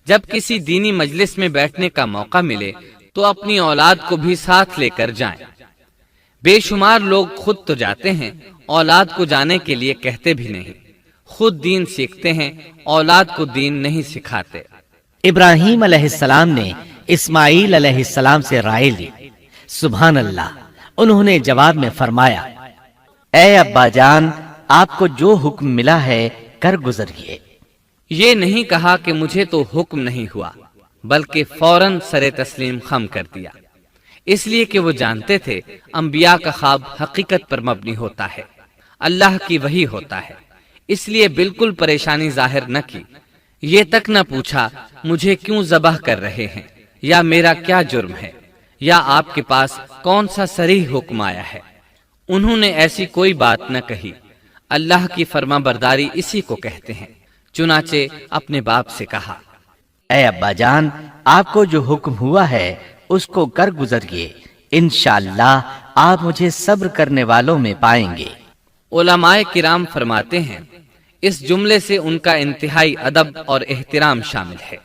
B: جب کسی دینی مجلس میں بیٹھنے کا موقع ملے تو اپنی اولاد کو بھی ساتھ لے کر جائیں۔ بے شمار لوگ خود تو جاتے ہیں، اولاد کو جانے کے لیے کہتے بھی نہیں، خود دین سیکھتے ہیں، اولاد کو دین نہیں سکھاتے۔
C: ابراہیم علیہ السلام نے اسماعیل علیہ السلام سے رائے لی۔ سبحان اللہ، انہوں نے جواب میں فرمایا اے ابا جان، آپ کو جو حکم ملا ہے کر گزریے۔
B: یہ نہیں کہا کہ مجھے تو حکم نہیں ہوا، بلکہ فوراً سر تسلیم خم کر دیا، اس لیے کہ وہ جانتے تھے انبیاء کا خواب حقیقت پر مبنی ہوتا ہے، اللہ کی وحی ہوتا ہے، اس لیے بالکل پریشانی ظاہر نہ کی۔ یہ تک نہ پوچھا مجھے کیوں ذبح کر رہے ہیں، یا میرا کیا جرم ہے، یا آپ کے پاس کون سا صریح حکم آیا ہے۔ انہوں نے ایسی کوئی بات نہ کہی۔ اللہ کی فرما برداری اسی کو کہتے ہیں۔ چنانچہ اپنے باپ سے کہا
C: اے ابا جان، آپ کو جو حکم ہوا ہے اس کو کر گزریے، انشاءاللہ آپ مجھے صبر کرنے والوں میں پائیں گے۔
B: علماء کرام فرماتے ہیں اس جملے سے ان کا انتہائی ادب اور احترام شامل ہے،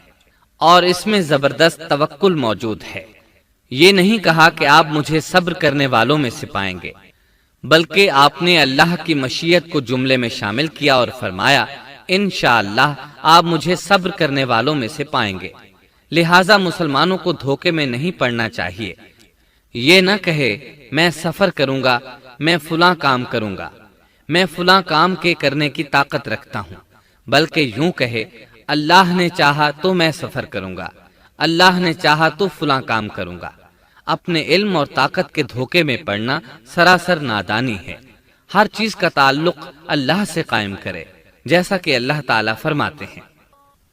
B: اور اس میں زبردست توکل موجود ہے۔ یہ نہیں کہا کہ آپ مجھے صبر کرنے والوں میں سے پائیں گے، بلکہ آپ نے اللہ کی مشیت کو جملے میں شامل کیا اور فرمایا انشاءاللہ آپ مجھے صبر کرنے والوں میں سے پائیں گے۔ لہٰذا مسلمانوں کو دھوکے میں نہیں پڑنا چاہیے۔ یہ نہ کہے میں سفر کروں گا، میں فلاں کام کروں گا، میں فلاں کام کے کرنے کی طاقت رکھتا ہوں، بلکہ یوں کہے اللہ نے چاہا تو میں سفر کروں گا، اللہ نے چاہا تو فلاں کام کروں گا۔ اپنے علم اور طاقت کے دھوکے میں پڑنا سراسر نادانی ہے۔ ہر چیز کا تعلق اللہ سے قائم کرے، جیسا کہ اللہ تعالیٰ فرماتے ہیں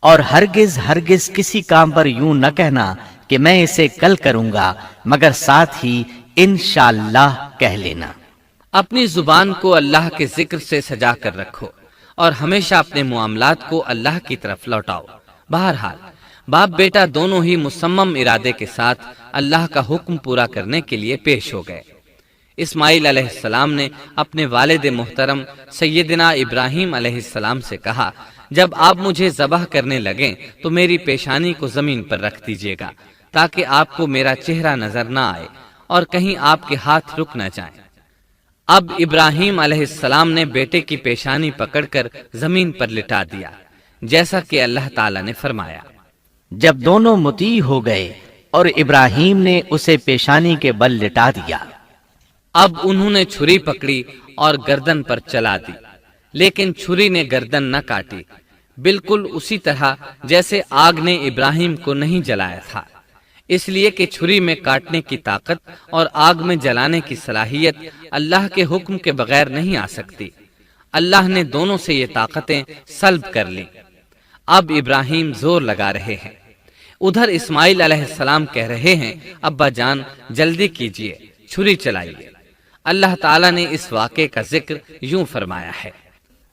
C: اور ہرگز ہرگز کسی کام پر یوں نہ کہنا کہ میں اسے کل کروں گا، مگر ساتھ ہی انشاءاللہ کہہ لینا۔
B: اپنی زبان کو اللہ کے ذکر سے سجا کر رکھو اور ہمیشہ اپنے معاملات کو اللہ کی طرف لوٹاؤ۔ بہرحال باپ بیٹا دونوں ہی مصمم ارادے کے ساتھ اللہ کا حکم پورا کرنے کے لیے پیش ہو گئے۔ اسماعیل علیہ السلام نے اپنے والد محترم سیدنا ابراہیم علیہ السلام سے کہا جب آپ مجھے ذبح کرنے لگیں تو میری پیشانی کو زمین پر رکھ دیجیے گا، تاکہ آپ کو میرا چہرہ نظر نہ آئے اور کہیں آپ کے ہاتھ رک نہ جائیں۔ اب ابراہیم علیہ السلام نے بیٹے کی پیشانی پکڑ کر زمین پر لٹا دیا، جیسا کہ اللہ تعالیٰ نے فرمایا۔
C: جب دونوں مطیع ہو گئے اور ابراہیم نے اسے پیشانی کے بل لٹا دیا۔
B: اب انہوں نے چھری پکڑی اور گردن پر چلا دی، لیکن چھری نے گردن نہ کاٹی، بالکل اسی طرح جیسے آگ نے ابراہیم کو نہیں جلایا تھا، اس لیے کہ چھری میں کاٹنے کی طاقت اور آگ میں جلانے کی صلاحیت اللہ کے حکم کے بغیر نہیں آ سکتی۔ اللہ نے دونوں سے یہ طاقتیں سلب کر لیں۔ اب ابراہیم زور لگا رہے ہیں، ادھر اسماعیل علیہ السلام کہہ رہے ہیں ابا جان جلدی کیجئے، چھری چلائیے۔ اللہ تعالیٰ نے اس واقعے کا ذکر یوں فرمایا ہے،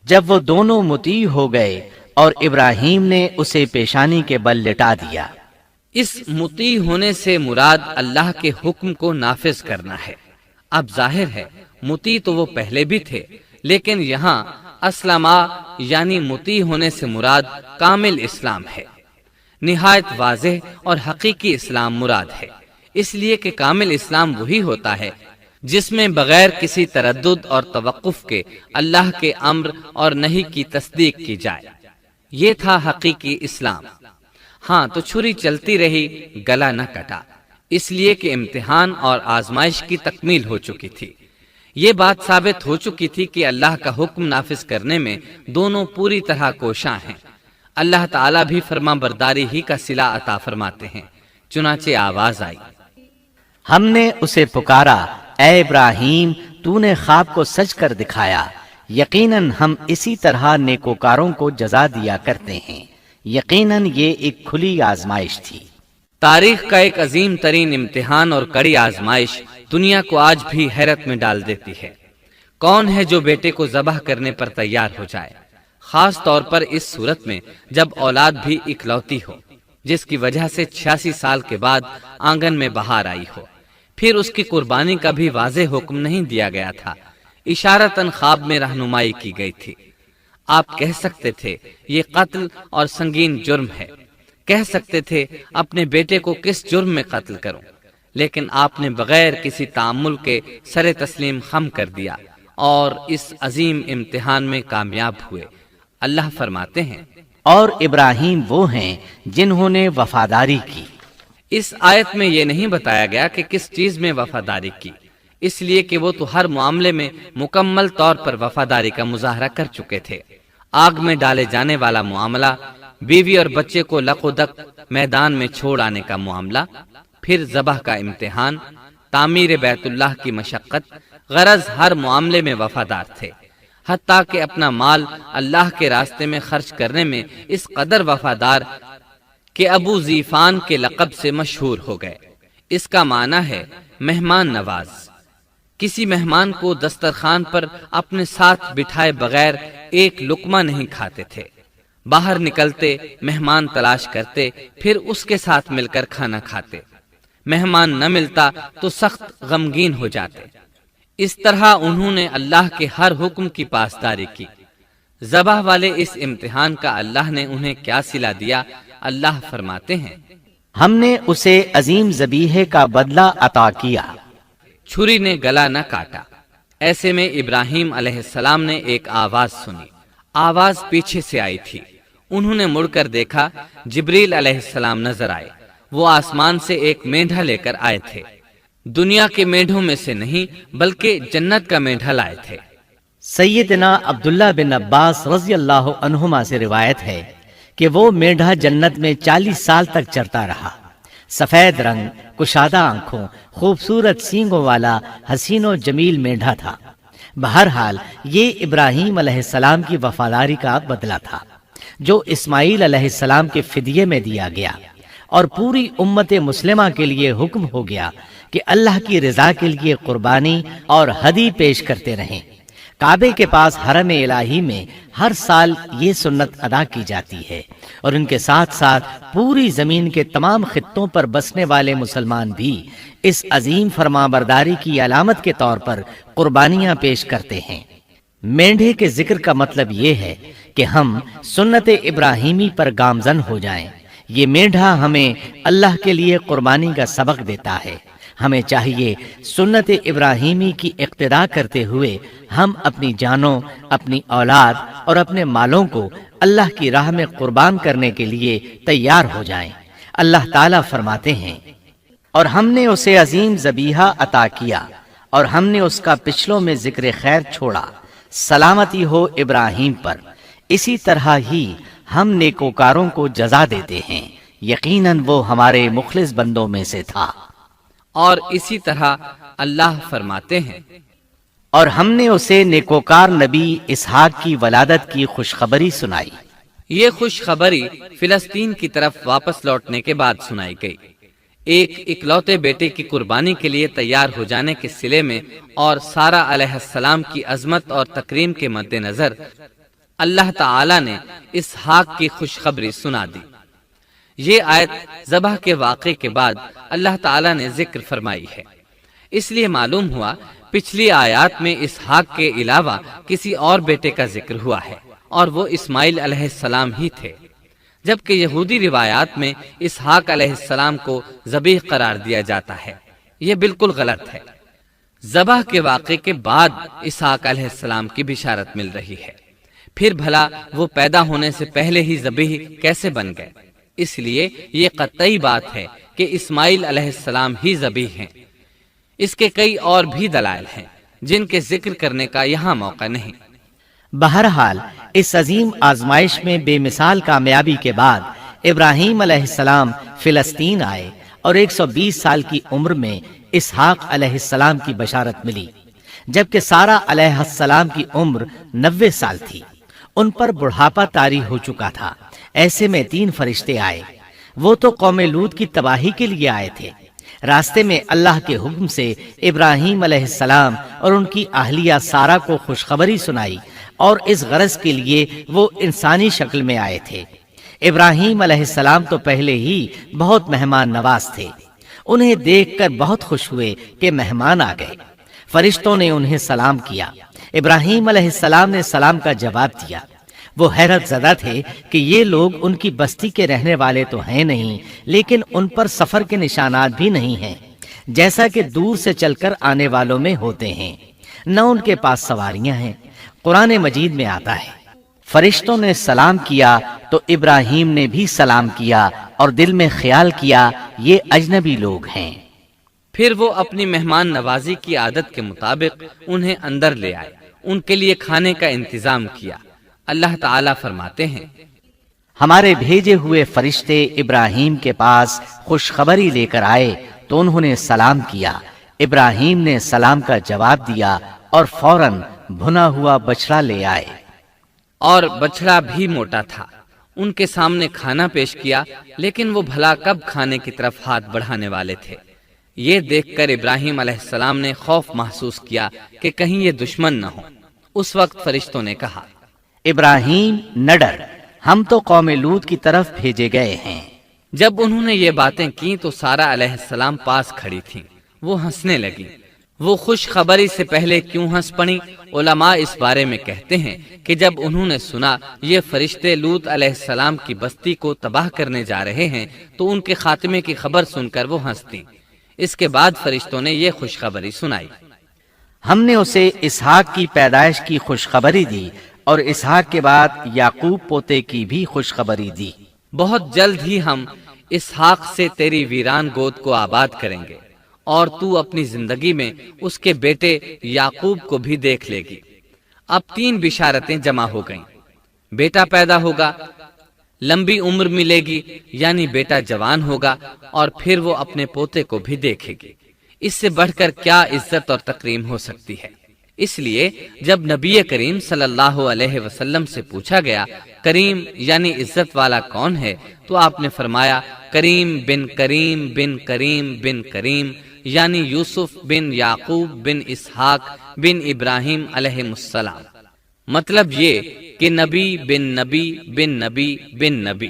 C: جب وہ دونوں مطیع ہو گئے اور ابراہیم نے اسے پیشانی کے بل لٹا دیا۔
B: اس مطیع ہونے سے مراد اللہ کے حکم کو نافذ کرنا ہے۔ اب ظاہر ہے مطیع تو وہ پہلے بھی تھے، لیکن یہاں اسلما یعنی مطیع ہونے سے مراد کامل اسلام ہے۔ نہایت واضح اور حقیقی اسلام مراد ہے، اس لیے کہ کامل اسلام وہی ہوتا ہے جس میں بغیر کسی تردد اور توقف کے اللہ کے امر اور نہی کی تصدیق کی جائے۔ یہ تھا حقیقی اسلام۔ ہاں تو چھری چلتی رہی، گلا نہ کٹا، اس لیے کہ امتحان اور آزمائش کی تکمیل ہو چکی تھی۔ یہ بات ثابت ہو چکی تھی کہ اللہ کا حکم نافذ کرنے میں دونوں پوری طرح کوشاں ہیں۔ اللہ تعالیٰ بھی فرما برداری ہی کا صلہ عطا فرماتے ہیں۔ چنانچہ آواز آئی،
C: ہم نے اسے پکارا، اے ابراہیم تو نے خواب کو سچ کر دکھایا، یقیناً ہم اسی طرح نیکوکاروں کو جزا دیا کرتے ہیں۔ یقیناً یہ ایک کھلی آزمائش تھی۔
B: تاریخ کا ایک عظیم ترین امتحان اور کڑی آزمائش دنیا کو آج بھی حیرت میں ڈال دیتی ہے۔ کون ہے جو بیٹے کو ذبح کرنے پر تیار ہو جائے، خاص طور پر اس صورت میں جب اولاد بھی اکلوتی ہو، جس کی وجہ سے 86 سال کے بعد آنگن میں بہار آئی ہو۔ پھر اس کی قربانی کا بھی واضح حکم نہیں دیا گیا تھا، اشارتاً خواب میں رہنمائی کی گئی تھی۔ آپ کہہ سکتے تھے یہ قتل اور سنگین جرم ہے، کہہ سکتے تھے اپنے بیٹے کو کس جرم میں قتل کروں، لیکن آپ نے بغیر کسی تعامل کے سر تسلیم خم کر دیا اور اس عظیم امتحان میں کامیاب ہوئے۔ اللہ فرماتے ہیں،
C: اور ابراہیم وہ ہیں جنہوں نے وفاداری کی۔
B: اس آیت میں یہ نہیں بتایا گیا کہ کس چیز میں وفاداری کی، اس لیے کہ وہ تو ہر معاملے میں مکمل طور پر وفاداری کا مظاہرہ کر چکے تھے۔ آگ میں ڈالے جانے والا معاملہ، بیوی اور بچے کو لق و دق میدان میں چھوڑ آنے کا معاملہ، پھر ذبح کا امتحان، تعمیر بیت اللہ کی مشقت، غرض ہر معاملے میں وفادار تھے، حتیٰ کہ اپنا مال اللہ کے راستے میں خرچ کرنے میں اس قدر وفادار کہ ابو زیفان کے لقب سے مشہور ہو گئے۔ اس کا معنی ہے مہمان نواز۔ کسی مہمان کو دسترخوان پر اپنے ساتھ بٹھائے بغیر ایک لقمہ نہیں کھاتے تھے، باہر نکلتے مہمان تلاش کرتے، پھر اس کے ساتھ مل کر کھانا کھاتے، مہمان نہ ملتا تو سخت غمگین ہو جاتے۔ اس طرح انہوں نے اللہ کے ہر حکم کی پاسداری کی۔ ذبح والے اس امتحان کا اللہ نے انہیں کیا صلہ دیا؟ اللہ فرماتے ہیں،
C: ہم نے اسے عظیم ذبیحے کا بدلہ عطا کیا۔
B: چھری نے گلا نہ کاٹا۔ ایسے میں ابراہیم علیہ السلام نے ایک آواز سنی۔ آواز پیچھے سے آئی تھی۔ انہوں نے مڑ کر دیکھا، جبریل علیہ السلام نظر آئے۔ وہ آسمان سے ایک مینڈھا لے کر آئے تھے، دنیا کے مینڈھوں میں سے نہیں بلکہ جنت کا مینڈھا لائے تھے۔
C: سیدنا عبداللہ بن عباس رضی اللہ عنہما سے روایت ہے کہ وہ مینڈھا جنت میں 40 سال تک چرتا رہا۔ سفید رنگ، کشادہ آنکھوں، خوبصورت سینگوں والا حسین و جمیل مینڈھا تھا۔ بہرحال یہ ابراہیم علیہ السلام کی وفاداری کا بدلہ تھا جو اسماعیل علیہ السلام کے فدیے میں دیا گیا، اور پوری امت مسلمہ کے لیے حکم ہو گیا کہ اللہ کی رضا کے لیے قربانی اور ہدی پیش کرتے رہیں۔ کعبے کے پاس حرم الہی میں ہر سال یہ سنت ادا کی جاتی ہے، اور ان کے ساتھ ساتھ پوری زمین کے تمام خطوں پر بسنے والے مسلمان بھی اس عظیم فرمانبرداری کی علامت کے طور پر قربانیاں پیش کرتے ہیں۔ مینڈھے کے ذکر کا مطلب یہ ہے کہ ہم سنت ابراہیمی پر گامزن ہو جائیں۔ یہ مینڈھا ہمیں اللہ کے لیے قربانی کا سبق دیتا ہے۔ ہمیں چاہیے سنت ابراہیمی کی اقتدا کرتے ہوئے ہم اپنی جانوں، اپنی اولاد اور اپنے مالوں کو اللہ کی راہ میں قربان کرنے کے لیے تیار ہو جائیں۔ اللہ تعالیٰ فرماتے ہیں، اور ہم نے اسے عظیم ذبیحہ عطا کیا اور ہم نے اس کا پچھلوں میں ذکر خیر چھوڑا، سلامتی ہو ابراہیم پر۔ اسی طرح ہی ہم نیکوکاروں کو جزا دیتے ہیں، یقیناً وہ ہمارے مخلص بندوں میں سے تھا۔
B: اور اسی طرح اللہ فرماتے ہیں،
C: اور ہم نے اسے نیکوکار نبی اسحاق کی ولادت کی خوشخبری سنائی۔
B: یہ خوشخبری فلسطین کی طرف واپس لوٹنے کے بعد سنائی گئی۔ ایک اکلوتے بیٹے کی قربانی کے لیے تیار ہو جانے کے صلے میں اور سارہ علیہ السلام کی عظمت اور تکریم کے مد نظر اللہ تعالی نے اسحاق کی خوشخبری سنا دی۔ یہ آیت ذبح کے واقعے کے بعد اللہ تعالی نے ذکر فرمائی ہے، اس لیے معلوم ہوا پچھلی آیات میں اسحاق کے علاوہ کسی اور بیٹے کا ذکر ہوا ہے، اور وہ اسماعیل علیہ السلام ہی تھے، جبکہ یہودی روایات میں اسحاق علیہ السلام کو ذبیح قرار دیا جاتا ہے۔ یہ بالکل غلط ہے۔ ذبح کے واقعے کے بعد اسحاق علیہ السلام کی بشارت مل رہی ہے، پھر بھلا وہ پیدا ہونے سے پہلے ہی ذبیح کیسے بن گئے؟ اس لیے یہ قطعی بات ہے کہ اسماعیل علیہ السلام ہی ذبیح ہیں۔ اس کے کئی اور بھی دلائل ہیں جن کے ذکر کرنے کا یہاں موقع نہیں۔
C: بہرحال اس عظیم آزمائش میں بے مثال کامیابی کے بعد ابراہیم علیہ السلام فلسطین آئے اور 120 سال کی عمر میں اسحاق علیہ السلام کی بشارت ملی، جبکہ سارہ علیہ السلام کی عمر 90 سال تھی۔ ان پر بڑھاپا طاری ہو چکا تھا۔ ایسے میں 3 فرشتے آئے۔ وہ تو قوم لوط کی تباہی کے لیے آئے تھے۔ راستے میں اللہ کے حکم سے ابراہیم علیہ السلام اور ان کی اہلیہ سارہ کو خوشخبری سنائی، اور اس غرض کے لیے وہ انسانی شکل میں آئے تھے۔ ابراہیم علیہ السلام تو پہلے ہی بہت مہمان نواز تھے۔ انہیں دیکھ کر بہت خوش ہوئے کہ مہمان آ گئے۔ فرشتوں نے انہیں سلام کیا۔ ابراہیم علیہ السلام نے سلام کا جواب دیا۔ وہ حیرت زدہ تھے کہ یہ لوگ ان کی بستی کے رہنے والے تو ہیں نہیں، لیکن ان پر سفر کے نشانات بھی نہیں ہیں، جیسا کہ دور سے چل کر آنے والوں میں ہوتے ہیں۔ نہ ان کے پاس سواریاں ہیں۔ قرآن مجید میں آتا ہے، فرشتوں نے سلام کیا تو ابراہیم نے بھی سلام کیا اور دل میں خیال کیا یہ اجنبی لوگ ہیں۔
B: پھر وہ اپنی مہمان نوازی کی عادت کے مطابق انہیں اندر لے آئے، ان کے لیے کھانے کا انتظام کیا۔ اللہ تعالیٰ فرماتے ہیں،
C: ہمارے بھیجے ہوئے فرشتے ابراہیم کے پاس خوشخبری لے کر آئے تو انہوں نے سلام کیا۔ ابراہیم نے سلام کا جواب دیا اور فوراً بھنا ہوا بچڑا لے آئے۔
B: اور بچڑا بھی موٹا تھا۔ ان کے سامنے کھانا پیش کیا، لیکن وہ بھلا کب کھانے کی طرف ہاتھ بڑھانے والے تھے؟ یہ دیکھ کر ابراہیم علیہ السلام نے خوف محسوس کیا کہ کہیں یہ دشمن نہ ہو۔ اس وقت فرشتوں نے کہا،
C: ابراہیم نہ ڈر، ہم تو قوم لوط کی طرف بھیجے گئے ہیں۔
B: جب انہوں نے یہ باتیں کی تو سارہ علیہ السلام پاس کھڑی تھیں۔ وہ ہنسنے لگی۔ وہ خوشخبری سے پہلے کیوں ہنس پڑی؟ علماء اس بارے میں کہتے ہیں کہ جب انہوں نے سنا یہ فرشتے لوط علیہ السلام کی بستی کو تباہ کرنے جا رہے ہیں تو ان کے خاتمے کی خبر سن کر وہ ہنستی۔ اس کے بعد فرشتوں نے یہ خوشخبری سنائی،
C: ہم نے اسے اسحاق کی پیدائش کی خوشخبری دی اور اسحاق کے بعد یعقوب پوتے کی بھی خوشخبری دی۔
B: بہت جلد ہی ہم اسحاق سے تیری ویران گود کو آباد کریں گے، اور تو اپنی زندگی میں اس کے بیٹے یعقوب کو بھی دیکھ لے گی۔ اب 3 بشارتیں جمع ہو گئیں۔ بیٹا پیدا ہوگا، لمبی عمر ملے گی یعنی بیٹا جوان ہوگا، اور پھر وہ اپنے پوتے کو بھی دیکھے گی۔ اس سے بڑھ کر کیا عزت اور تکریم ہو سکتی ہے؟ اس لیے جب نبی کریم صلی اللہ علیہ وسلم سے پوچھا گیا کریم یعنی عزت والا کون ہے، تو آپ نے فرمایا کریم بن کریم بن کریم بن کریم، یعنی یوسف بن یعقوب بن اسحاق بن ابراہیم علیہ السلام۔ مطلب یہ کہ نبی بن نبی بن نبی بن نبی۔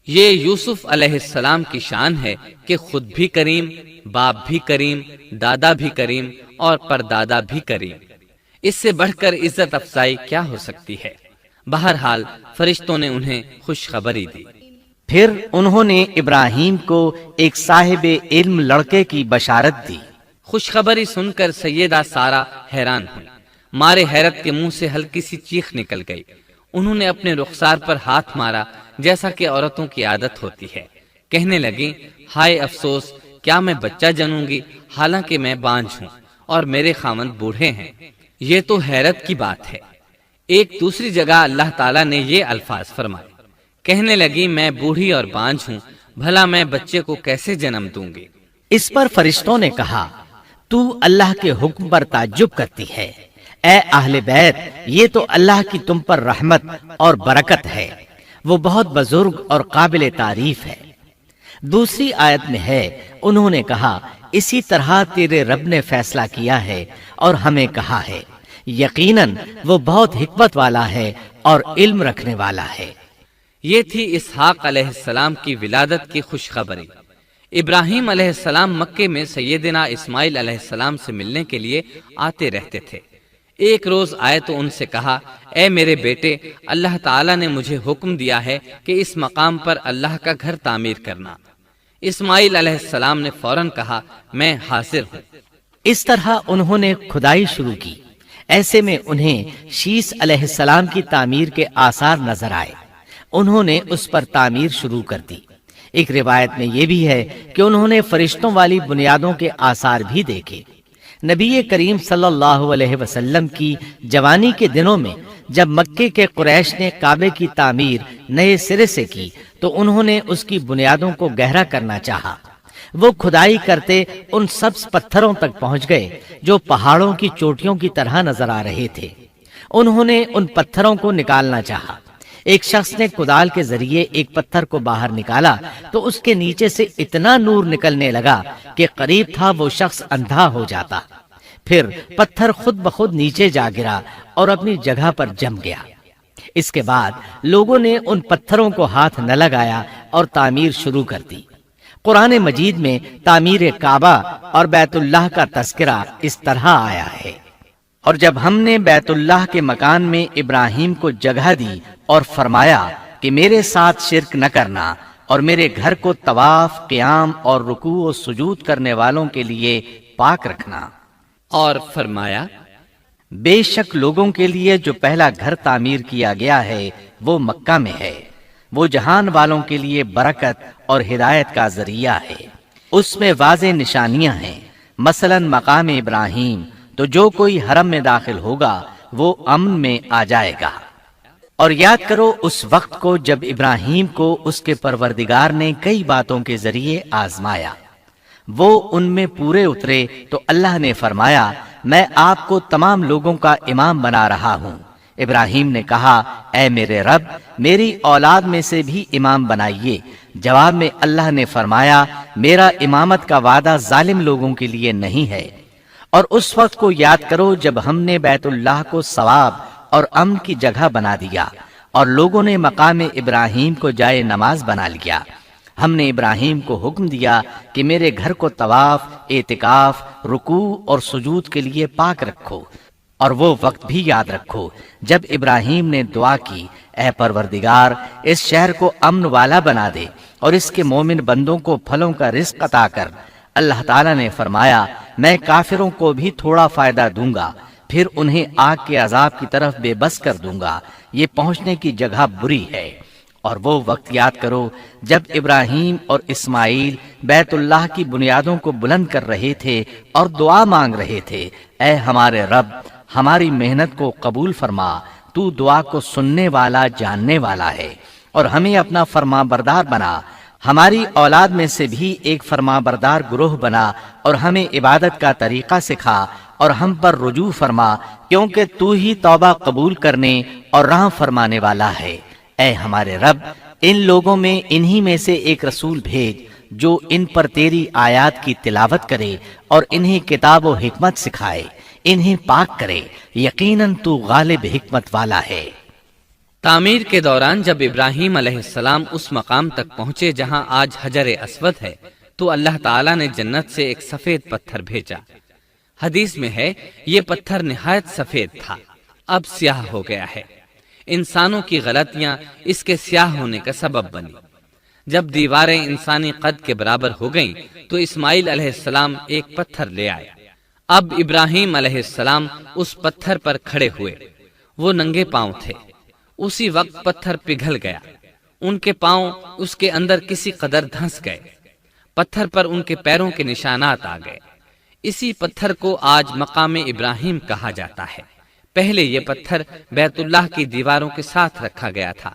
B: یہ یوسف علیہ السلام کی شان ہے کہ خود بھی کریم، باپ بھی کریم، دادا بھی کریم اور پردادا بھی کریم۔ اس سے بڑھ کر عزت افزائی کیا ہو سکتی ہے؟ بہرحال فرشتوں نے انہیں خوشخبری دی۔
C: پھر انہوں نے ابراہیم کو ایک صاحب علم لڑکے کی بشارت دی۔
B: خوشخبری سن کر سیدہ سارہ حیران ہوئی۔ مارے حیرت کے منہ سے ہلکی سی چیخ نکل گئی۔ انہوں نے اپنے رخسار پر ہاتھ مارا جیسا کہ عورتوں کی عادت ہوتی ہے۔ کہنے لگی، ہائے افسوس کیا میں بچہ جنوں گی حالانکہ میں بانجھ ہوں اور میرے خاوند بوڑھے ہیں؟ یہ تو حیرت کی بات ہے۔ ایک دوسری جگہ اللہ تعالیٰ نے یہ الفاظ فرمائے، کہنے لگی میں بوڑھی اور بانجھ ہوں، بھلا میں بچے کو کیسے جنم دوں گی؟
C: اس پر فرشتوں نے کہا تو اللہ کے حکم پر تعجب کرتی ہے، اے اہل بیت، یہ تو اللہ کی تم پر رحمت اور برکت ہے، وہ بہت بزرگ اور قابل تعریف ہے۔ دوسری آیت میں ہے، انہوں نے کہا اسی طرح تیرے رب نے فیصلہ کیا ہے اور ہمیں کہا ہے، یقیناً وہ بہت حکمت والا ہے اور علم رکھنے والا ہے۔
B: یہ تھی اسحاق علیہ السلام کی ولادت کی خوشخبری۔ ابراہیم علیہ السلام مکے میں سیدنا اسماعیل علیہ السلام سے ملنے کے لیے آتے رہتے تھے۔ ایک روز آئے تو ان سے کہا، اے میرے بیٹے، اللہ تعالیٰ نے مجھے حکم دیا ہے کہ اس مقام پر اللہ کا گھر تعمیر کرنا۔ اسماعیل علیہ السلام نے فوراً کہا، میں حاضر ہوں۔
C: اس طرح انہوں نے کھدائی شروع کی۔ ایسے میں انہیں شیش علیہ السلام کی تعمیر کے آثار نظر آئے۔ انہوں نے اس پر تعمیر شروع کر دی۔ ایک روایت میں یہ بھی ہے کہ انہوں نے فرشتوں والی بنیادوں کے آثار بھی دیکھے۔ نبی کریم صلی اللہ علیہ وسلم کی جوانی کے دنوں میں جب مکے کے قریش نے کعبے کی تعمیر نئے سرے سے کی تو انہوں نے اس کی بنیادوں کو گہرا کرنا چاہا۔ وہ کھدائی کرتے ان سبز پتھروں تک پہنچ گئے جو پہاڑوں کی چوٹیوں کی طرح نظر آ رہے تھے۔ انہوں نے ان پتھروں کو نکالنا چاہا۔ ایک شخص نے کدال کے ذریعے ایک پتھر کو باہر نکالا تو اس کے نیچے سے اتنا نور نکلنے لگا کہ قریب تھا وہ شخص اندھا ہو جاتا۔ پھر پتھر خود بخود نیچے جا گرا اور اپنی جگہ پر جم گیا۔ اس کے بعد لوگوں نے ان پتھروں کو ہاتھ نہ لگایا اور تعمیر شروع کر دی۔ قرآن مجید میں تعمیر کعبہ اور بیت اللہ کا تذکرہ اس طرح آیا ہے، اور جب ہم نے بیت اللہ کے مکان میں ابراہیم کو جگہ دی اور فرمایا کہ میرے ساتھ شرک نہ کرنا اور میرے گھر کو طواف، قیام اور رکوع و سجود کرنے والوں کے لیے پاک رکھنا،
B: اور فرمایا
C: بے شک لوگوں کے لیے جو پہلا گھر تعمیر کیا گیا ہے وہ مکہ میں ہے، وہ جہان والوں کے لیے برکت اور ہدایت کا ذریعہ ہے، اس میں واضح نشانیاں ہیں، مثلا مقام ابراہیم، تو جو کوئی حرم میں داخل ہوگا وہ امن میں آ جائے گا۔ اور یاد کرو اس وقت کو جب ابراہیم کو اس کے پروردگار نے کئی باتوں کے ذریعے آزمایا، وہ ان میں پورے اترے تو اللہ نے فرمایا میں آپ کو تمام لوگوں کا امام بنا رہا ہوں۔ ابراہیم نے کہا اے میرے رب، میری اولاد میں سے بھی امام بنائیے۔ جواب میں اللہ نے فرمایا میرا امامت کا وعدہ ظالم لوگوں کے لیے نہیں ہے۔ اور اس وقت کو یاد کرو جب ہم نے بیت اللہ کو ثواب اور امن کی جگہ بنا دیا اور لوگوں نے مقام ابراہیم کو جائے نماز بنا لیا۔ ہم نے ابراہیم کو حکم دیا کہ میرے گھر کو طواف، اعتکاف، رکوع اور سجود کے لیے پاک رکھو، اور وہ وقت بھی یاد رکھو جب ابراہیم نے دعا کی اے پروردگار اس شہر کو امن والا بنا دے اور اس کے مومن بندوں کو پھلوں کا رزق عطا کر۔ اللہ تعالیٰ نے فرمایا میں کافروں کو بھی تھوڑا فائدہ دوں گا، پھر انہیں آگ کے عذاب کی طرف بے بس کر دوں گا، یہ پہنچنے کی جگہ بری ہے۔ اور وہ وقت یاد کرو جب ابراہیم اور اسماعیل بیت اللہ کی بنیادوں کو بلند کر رہے تھے اور دعا مانگ رہے تھے اے ہمارے رب، ہماری محنت کو قبول فرما، تو دعا کو سننے والا، جاننے والا ہے، اور ہمیں اپنا فرما بردار بنا، ہماری اولاد میں سے بھی ایک فرما بردار گروہ بنا، اور ہمیں عبادت کا طریقہ سکھا اور ہم پر رجوع فرما، کیونکہ تو ہی توبہ قبول کرنے اور رحم فرمانے والا ہے۔ اے ہمارے رب، ان لوگوں میں انہی میں سے ایک رسول بھیج جو ان پر تیری آیات کی تلاوت کرے اور انہیں کتاب و حکمت سکھائے، انہیں پاک کرے، یقیناً تو غالب حکمت والا ہے۔
B: تعمیر کے دوران جب ابراہیم علیہ السلام اس مقام تک پہنچے جہاں آج حجر اسود ہے تو اللہ تعالیٰ نے جنت سے ایک سفید پتھر بھیجا۔ حدیث میں ہے یہ پتھر نہایت سفید تھا، اب سیاہ ہو گیا ہے۔ انسانوں کی غلطیاں اس کے سیاہ ہونے کا سبب بنی۔ جب دیواریں انسانی قد کے برابر ہو گئیں تو اسماعیل علیہ السلام ایک پتھر لے آئے۔ اب ابراہیم علیہ السلام اس پتھر پر کھڑے ہوئے، وہ ننگے پاؤں تھے۔ اسی وقت پتھر پگھل گیا، ان کے پاؤں اس کے اندر کسی قدر دھنس گئے۔ پتھر پر ان کے پیروں کے نشانات آ گئے۔ اسی پتھر کو آج مقام ابراہیم کہا جاتا ہے۔ پہلے یہ پتھر بیت اللہ کی دیواروں کے ساتھ رکھا گیا تھا۔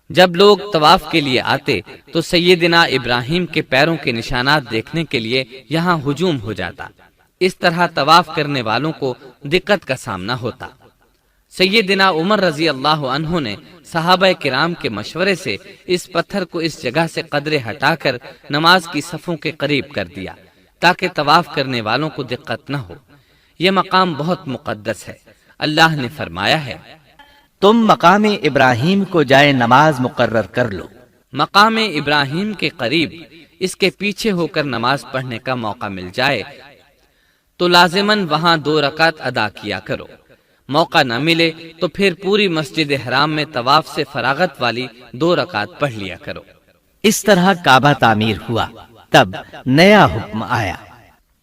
B: جب لوگ طواف کے لیے آتے تو سیدنا ابراہیم کے پیروں کے نشانات دیکھنے کے لیے یہاں ہجوم ہو جاتا۔ اس طرح طواف کرنے والوں کو دقت کا سامنا ہوتا۔ سیدنا عمر رضی اللہ عنہ نے صحابہ کرام کے مشورے سے اس پتھر کو اس جگہ سے قدرے ہٹا کر نماز کی صفوں کے قریب کر دیا تاکہ طواف کرنے والوں کو دقت نہ ہو۔ یہ مقام بہت مقدس ہے۔ اللہ نے فرمایا ہے،
C: تم مقام ابراہیم کو جائے نماز مقرر کر لو۔
B: مقام ابراہیم کے قریب اس کے پیچھے ہو کر نماز پڑھنے کا موقع مل جائے تو لازماً وہاں 2 رکعت ادا کیا کرو۔ موقع نہ ملے تو پھر پوری مسجد حرام میں طواف سے فراغت والی 2 رکعت پڑھ لیا کرو۔
C: اس طرح کعبہ تعمیر ہوا۔ تب نیا حکم آیا،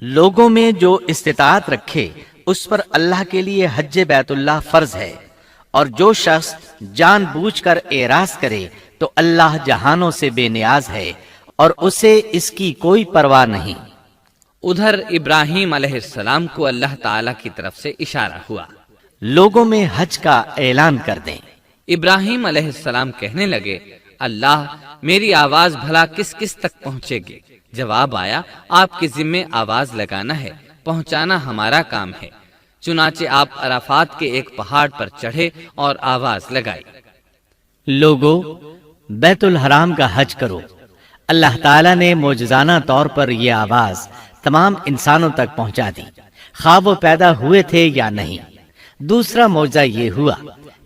C: لوگوں میں جو استطاعت رکھے اس پر اللہ کے لیے حج بیت اللہ فرض ہے، اور جو شخص جان بوجھ کر اعراض کرے تو اللہ جہانوں سے بے نیاز ہے اور اسے اس کی کوئی پرواہ نہیں۔
B: ادھر ابراہیم علیہ السلام کو اللہ تعالی کی طرف سے اشارہ ہوا،
C: لوگوں میں حج کا اعلان کر دیں۔
B: ابراہیم علیہ السلام کہنے لگے، اللہ میری آواز بھلا کس کس تک پہنچے گی؟ جواب آیا، آپ کے ذمے آواز لگانا ہے، پہنچانا ہمارا کام ہے۔ چنانچہ آپ عرفات کے ایک پہاڑ پر چڑھے اور آواز لگائی،
C: لوگو بیت الحرام کا حج کرو۔ اللہ تعالیٰ نے معجزانہ طور پر یہ آواز تمام انسانوں تک پہنچا دی، خواہ وہ پیدا ہوئے تھے یا نہیں۔ دوسرا معجزہ یہ ہوا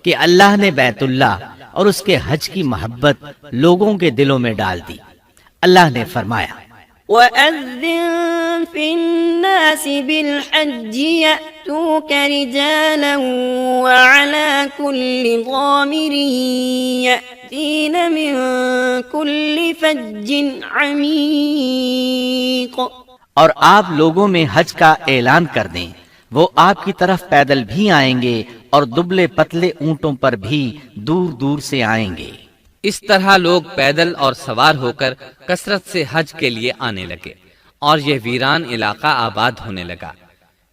C: کہ اللہ نے بیت اللہ اور اس کے حج کی محبت لوگوں کے دلوں میں ڈال دی۔ اللہ نے فرمایا،
D: وَأَذِّن فِي النَّاسِ بِالْحَجِّ يَأْتُوكَ رِجَالًا وَعَلَى كُلِّ ضَامِرٍ يَأْتِينَ مِن كُلِّ فَجٍّ عَمِيقٍ۔
C: اور آپ لوگوں میں حج کا اعلان کر دیں، وہ آپ کی طرف پیدل بھی آئیں گے اور دبلے پتلے اونٹوں پر بھی دور دور سے آئیں گے۔
B: اس طرح لوگ پیدل اور سوار ہو کر کثرت سے حج کے لیے آنے لگے اور یہ ویران علاقہ آباد ہونے لگا۔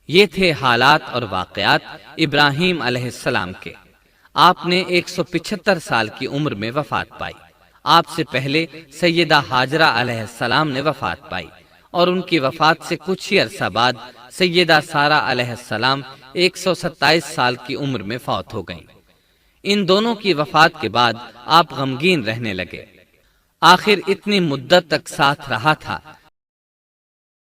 B: یہ تھے حالات اور واقعات ابراہیم علیہ السلام کے۔ آپ نے 175 سال کی عمر میں وفات پائی۔ آپ سے پہلے سیدہ ہاجرہ علیہ السلام نے وفات پائی اور ان کی وفات سے کچھ ہی عرصہ بعد سیدہ سارہ علیہ السلام 127 سال کی عمر میں فوت ہو گئیں۔ ان دونوں کی وفات کے بعد آپ غمگین رہنے لگے۔ آخر اتنی مدت تک ساتھ رہا تھا